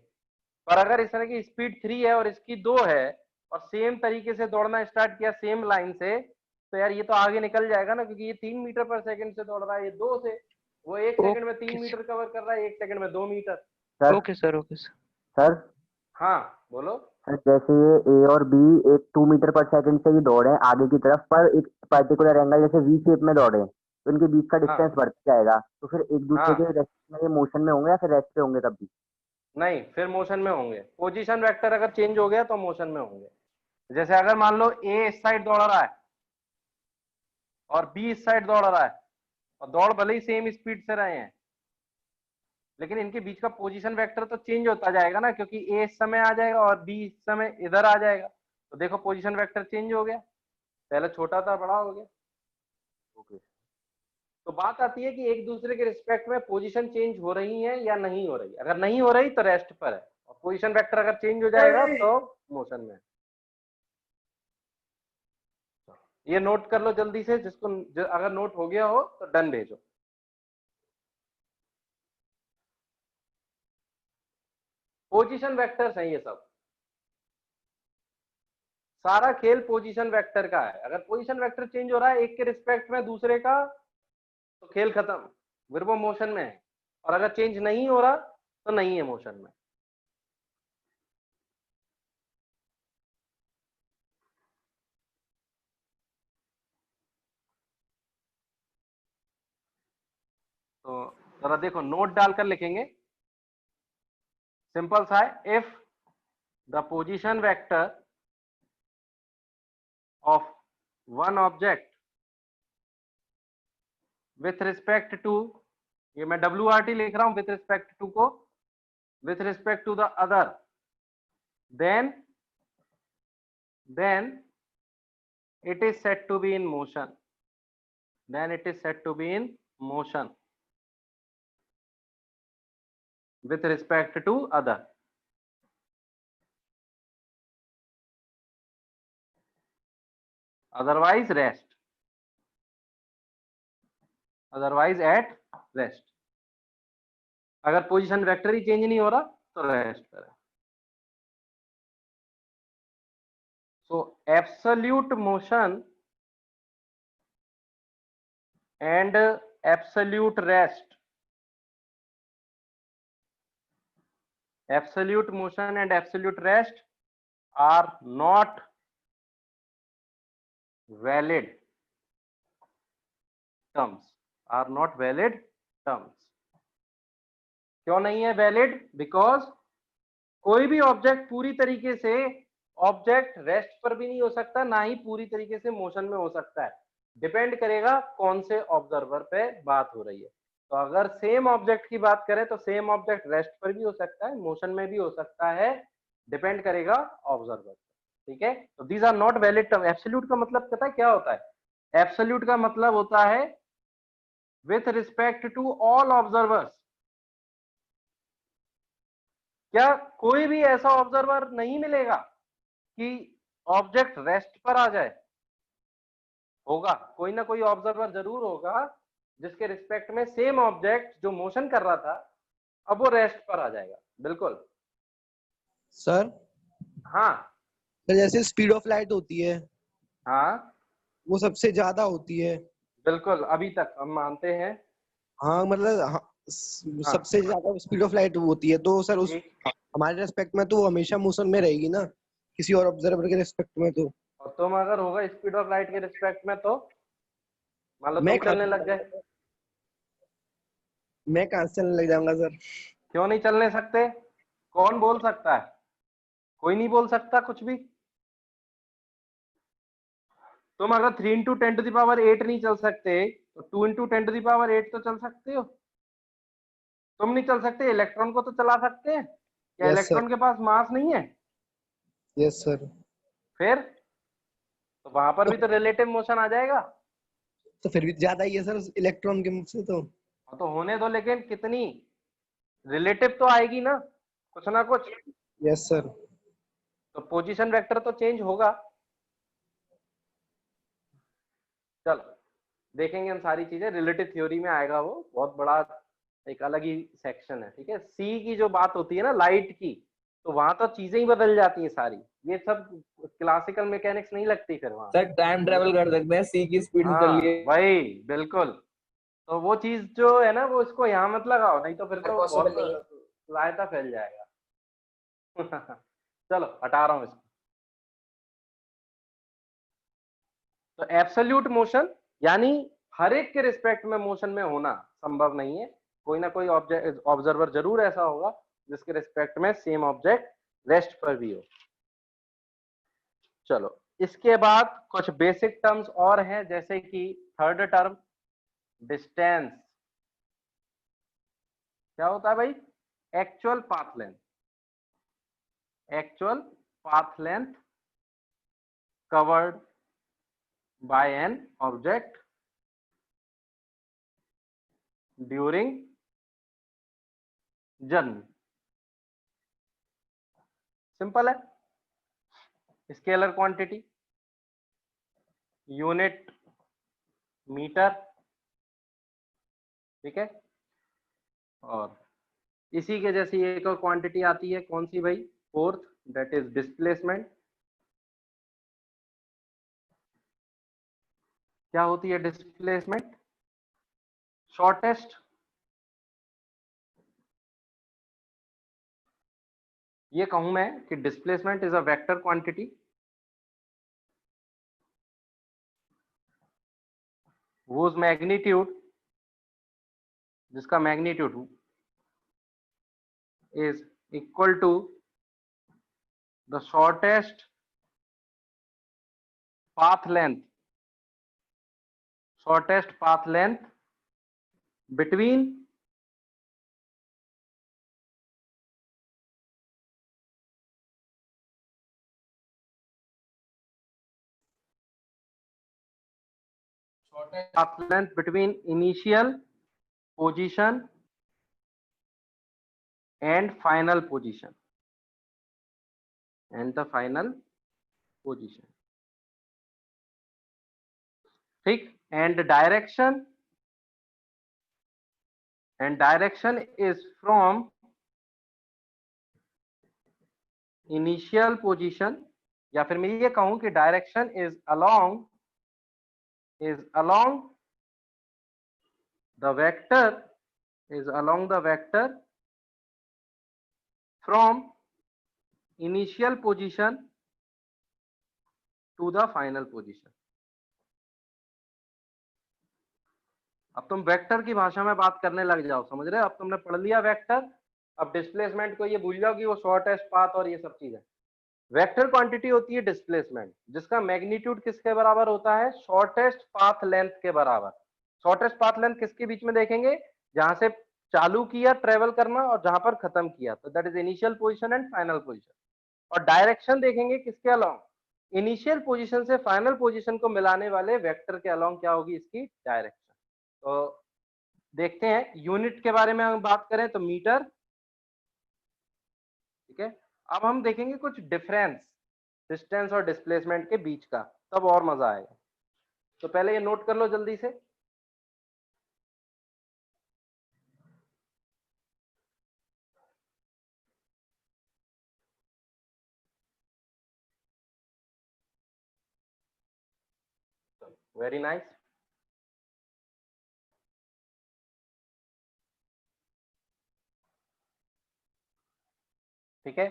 पर अगर इस तरह की स्पीड 3 है और इसकी 2 है और सेम तरीके से दौड़ना स्टार्ट किया सेम लाइन से, तो यार ये तो आगे निकल जाएगा ना, क्योंकि ये 3 मीटर पर सेकंड से दौड़ रहा है, ये 2 से, वो 1 सेकंड में 3 मीटर कवर कर रहा है, 1 सेकंड में 2 मीटर। ओके सर सर हाँ बोलो। सर जैसे ये ए और बी एक 2 मीटर पर सेकंड से ही दौड़े आगे की तरफ, पर एक पर्टिकुलर एंगल जैसे वी शेप में दौड़े, तो इनके बीच का डिस्टेंस बढ़ता जाएगा, तो फिर एक दूसरे के रेस्ट में ये मोशन में होंगे या फिर रेस्ट पे होंगे तब भी? नहीं, फिर मोशन में होंगे। पोजीशन वेक्टर अगर चेंज हो गया तो मोशन में होंगे। जैसे अगर मान लो ए इस साइड दौड़ रहा है और बी इस साइड दौड़ रहा है, और दौड़ भले ही सेम स्पीड से रहे हैं, लेकिन इनके बीच का पोजीशन वेक्टर तो चेंज होता जाएगा ना, क्योंकि ए इस समय आ जाएगा और बी इस समय इधर आ जाएगा। तो देखो पोजीशन वेक्टर चेंज हो गया, पहले छोटा था बड़ा हो गया। ओके, तो बात आती है कि एक दूसरे के रिस्पेक्ट में पोजीशन चेंज हो रही है या नहीं हो रही। अगर नहीं हो रही तो रेस्ट पर है, और पोजीशन वेक्टर अगर चेंज हो जाएगा तो मोशन में है। ये नोट कर लो जल्दी से, अगर नोट हो गया हो तो डन भेजो। पोजीशन वेक्टर्स हैं ये सब, सारा खेल पोजीशन वेक्टर का है। अगर पोजीशन वेक्टर चेंज हो रहा है एक के रिस्पेक्ट में दूसरे का, तो खेल खत्म, फिर वो मोशन में है। और अगर चेंज नहीं हो रहा तो नहीं है मोशन में। तो जरा देखो, नोट डालकर लिखेंगे, सिंपल सा है। If the position vector of one object with respect to, ये मैं WRT लिख रहा हूं, with respect to को with respect to the other, then it is said to be in motion. Then it is said to be in motion with respect to other. Otherwise rest. Otherwise at rest. अगर position vector ही change नहीं हो रहा तो rest पर है. So absolute motion and absolute rest. Absolute motion and absolute rest are not valid terms. Are not valid terms. क्यों नहीं है वैलिड? बिकॉज कोई भी ऑब्जेक्ट पूरी तरीके से ऑब्जेक्ट रेस्ट पर भी नहीं हो सकता, ना ही पूरी तरीके से मोशन में हो सकता है. डिपेंड करेगा कौन से ऑब्जर्वर पे बात हो रही है. तो अगर सेम ऑब्जेक्ट की बात करें तो सेम ऑब्जेक्ट रेस्ट पर भी हो सकता है, मोशन में भी हो सकता है, डिपेंड करेगा ऑब्जर्वर. ठीक है, तो these are not valid term. Absolute का मतलब पता है क्या होता है? एब्सोल्यूट का मतलब होता है with respect to all observers. क्या कोई भी ऐसा ऑब्जर्वर नहीं मिलेगा कि ऑब्जेक्ट रेस्ट पर आ जाए? होगा, कोई ना कोई ऑब्जर्वर जरूर होगा जिसके रिस्पेक्ट में सेम ऑब्जेक्ट जो मोशन कर रहा था अब वो रेस्ट पर आ जाएगा. बिल्कुल सर. हाँ सर जैसे स्पीड ऑफ लाइट होती है, हाँ वो सबसे ज्यादा होती है. बिल्कुल, अभी तक हम मानते हैं. हाँ मतलब हाँ, सबसे ज्यादा स्पीड ऑफ लाइट होती है, तो सर उस हमारे रेस्पेक्ट में तो वो हमेशा मोशन में रहेगी ना, किसी और ऑब्जर्वर के रेस्पेक्ट में. तो और तुम अगर होगा स्पीड ऑफ लाइट के रिस्पेक्ट में तो मान लो मैं तुम चलने लग जाए. मैं कहाँ से चलने लग जाऊंगा सर? क्यों नहीं चलने सकते? कौन बोल सकता है? कोई नहीं बोल सकता कुछ भी. तुम अगर 3 into 10 to the power 8 नहीं चल सकते तो 2 into 10 to the power 8 तो चल सकते हो. तुम नहीं चल सकते, इलेक्ट्रॉन को तो चला सकते हैं. क्या Yes, इलेक्ट्रॉन के पास मास नहीं है? Yes sir. फिर तो वहां पर भी तो रिलेटिव मोशन आ जाएगा. तो फिर भी ज्यादा ही है सर इलेक्ट्रॉन के मुख से. तो होने दो, लेकिन कितनी रिलेटिव तो आएगी ना, कुछ ना कुछ. Yes sir. तो पोजीशन वेक्टर तो चेंज होगा. चलो देखेंगे हम सारी चीजें. रिलेटिव थ्योरी में आएगा, वो बहुत बड़ा एक अलग ही सेक्शन है. ठीक है, सी की जो बात होती है ना लाइट की, तो वहां तो चीजें ही बदल जाती हैं सारी. ये सब क्लासिकल मैकेनिक्स नहीं लगती फिर वहां. सर टाइम ट्रेवल कर सकते हैं, सी की स्पीड से चल रही है. वही बिल्कुल. तो वो चीज जो है ना वो इसको यहाँ मत लगाओ, नहीं तो फिर तो बहुत रायता फैल जाएगा. चलो हटा रहा हूँ इसको. तो एब्सोल्यूट मोशन यानी हर एक के रिस्पेक्ट में मोशन में होना संभव नहीं है. कोई ना कोई ऑब्जर्वर जरूर ऐसा होगा जिसके रिस्पेक्ट में सेम ऑब्जेक्ट रेस्ट पर भी हो. चलो इसके बाद कुछ बेसिक टर्म्स और हैं, जैसे कि थर्ड टर्म डिस्टेंस. क्या होता है भाई? Actual path length. Actual path length covered by an object during journey. Simple है. Scalar quantity, unit metre. ठीक है, और इसी के जैसी एक और क्वांटिटी आती है, कौन सी भाई? Fourth, that is displacement. क्या होती है डिस्प्लेसमेंट? शॉर्टेस्ट. ये कहूं मैं कि displacement is a vector quantity whose magnitude, जिसका magnitude is equal to the shortest path length between path length between initial position and final position and the final position. ठीक, and direction is from initial position, या फिर मैं ये कहूं कि direction is along the vector from initial position to the final position. अब तुम vector की भाषा में बात करने लग जाओ, समझ रहे हो? अब तुमने पढ़ लिया वेक्टर, अब डिस्प्लेसमेंट को ये भूल जाओ कि वो शॉर्टेस्ट पाथ और ये सब चीजें। वेक्टर क्वांटिटी होती है डिस्प्लेसमेंट, जिसका मैग्नीट्यूड किसके बराबर होता है? शॉर्टेस्ट पाथ लेंथ के बराबर। शॉर्टेस्ट पाथ लेंथ किसके बीच में देखेंगे? जहां से चालू किया ट्रेवल करना और जहां पर खत्म किया, तो that is initial position and final position. और डायरेक्शन देखेंगे किसके अलोंग? इनिशियल पोजीशन से फाइनल पोजीशन को मिलाने वाले वेक्टर के अलोंग क्या होगी इसकी डायरेक्शन। तो देखते हैं, यूनिट के बारे में हम बात करें तो मीटर, ठीक है। अब हम देखेंगे कुछ डिफरेंस डिस्टेंस और डिस्प्लेसमेंट के बीच का, तब और मजा आएगा। तो पहले ये नोट कर लो जल्दी से। Very nice. ठीक है,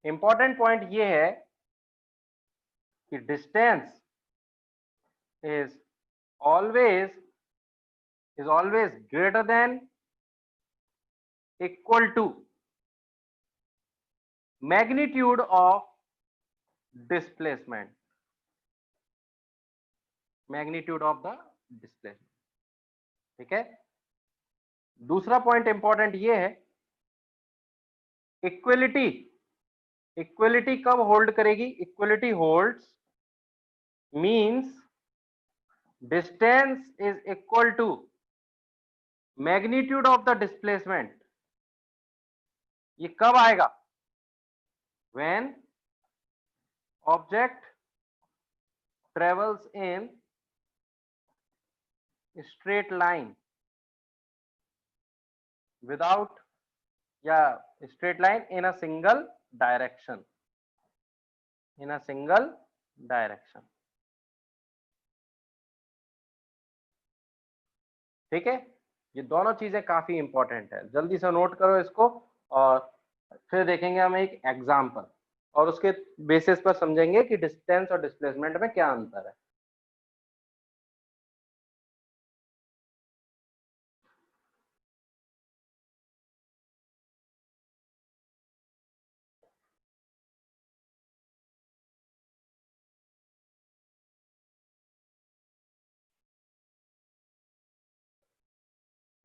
इंपॉर्टेंट पॉइंट ये है कि distance is always greater than equal to magnitude of displacement, magnitude of the displacement। ठीक है, दूसरा पॉइंट इंपॉर्टेंट ये है, इक्वलिटी कब होल्ड करेगी? Equality holds means distance is equal to magnitude of the displacement। ये कब आएगा? when object travels in straight line without straight line in a single direction, ठीक है। ये दोनों चीजें काफी इंपॉर्टेंट है, जल्दी से नोट करो इसको, और फिर देखेंगे हम एक एग्जांपल और उसके बेसिस पर समझेंगे कि डिस्टेंस और डिस्प्लेसमेंट में क्या अंतर है।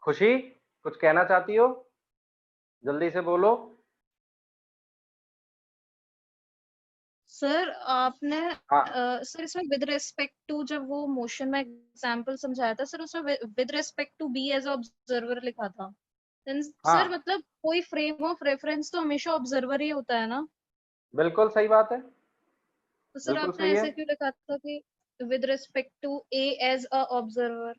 खुशी कुछ कहना चाहती हो? जल्दी से बोलो। सर आपने हाँ। सर इसमें विद रिस्पेक्ट टू जब वो मोशन में एग्जांपल समझाया था सर, उसमें with respect to B as observer लिखा था। हाँ। सर मतलब कोई फ्रेम ऑफ रेफरेंस तो हमेशा ऑब्जर्वर ही होता है ना? बिल्कुल सही बात है। तो सर बिल्कुल आपने सही ऐसे है। क्यों लिखा था कि with respect to A as a observer?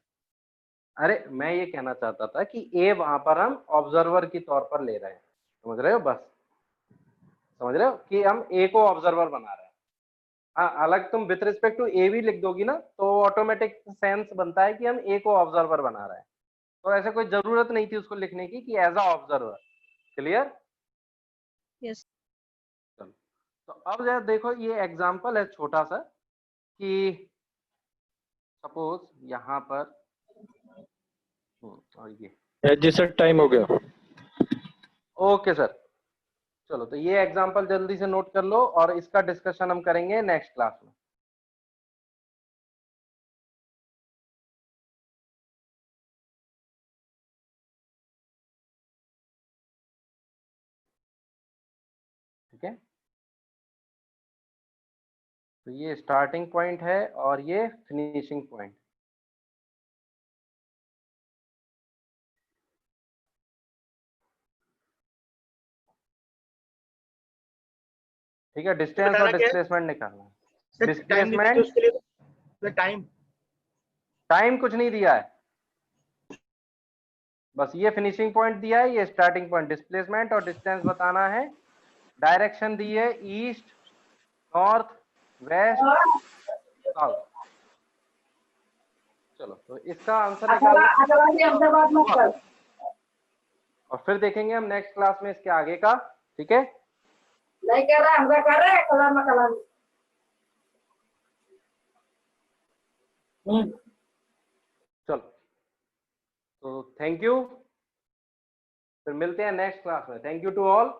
अरे मैं ये कहना चाहता था कि ए वहां पर हम ऑब्जर्वर के तौर पर ले रहे हैं, समझ रहे हो? बस समझ रहे हो कि हम ए को ऑब्जर्वर बना रहे हैं। हाँ, अलग तुम विथ रिस्पेक्ट टू ए भी लिख दोगी ना तो ऑटोमेटिक सेंस बनता है कि हम ए को ऑब्जर्वर बना रहे हैं, तो ऐसे कोई जरूरत नहीं थी उसको लिखने की कि as a observer. Clear? Yes. तो अब जरा देखो, ये एग्जांपल है छोटा सा कि सपोज यहाँ पर और ये जी सर टाइम हो गया। ओके सर, चलो तो ये एग्जांपल जल्दी से नोट कर लो और इसका डिस्कशन हम करेंगे नेक्स्ट क्लास में। ठीक है, तो ये स्टार्टिंग पॉइंट है और ये फिनिशिंग पॉइंट। ठीक है, डिस्टेंस और डिस्प्लेसमेंट निकालना है। टाइम डिस्प्लेसमेंट, उसके लिए टाइम कुछ नहीं दिया है, बस ये फिनिशिंग पॉइंट दिया है, ये स्टार्टिंग पॉइंट। डिस्प्लेसमेंट और डिस्टेंस बताना है। डायरेक्शन दी है ईस्ट, नॉर्थ, वेस्ट, साउथ। चलो तो इसका आंसर निकालिए और फिर देखेंगे हम नेक्स्ट क्लास में इसके आगे का। ठीक है, नहीं कर रहा, हमका कर रहा है कलर। चलो तो थैंक यू, फिर मिलते हैं नेक्स्ट क्लास में। Thank you to all.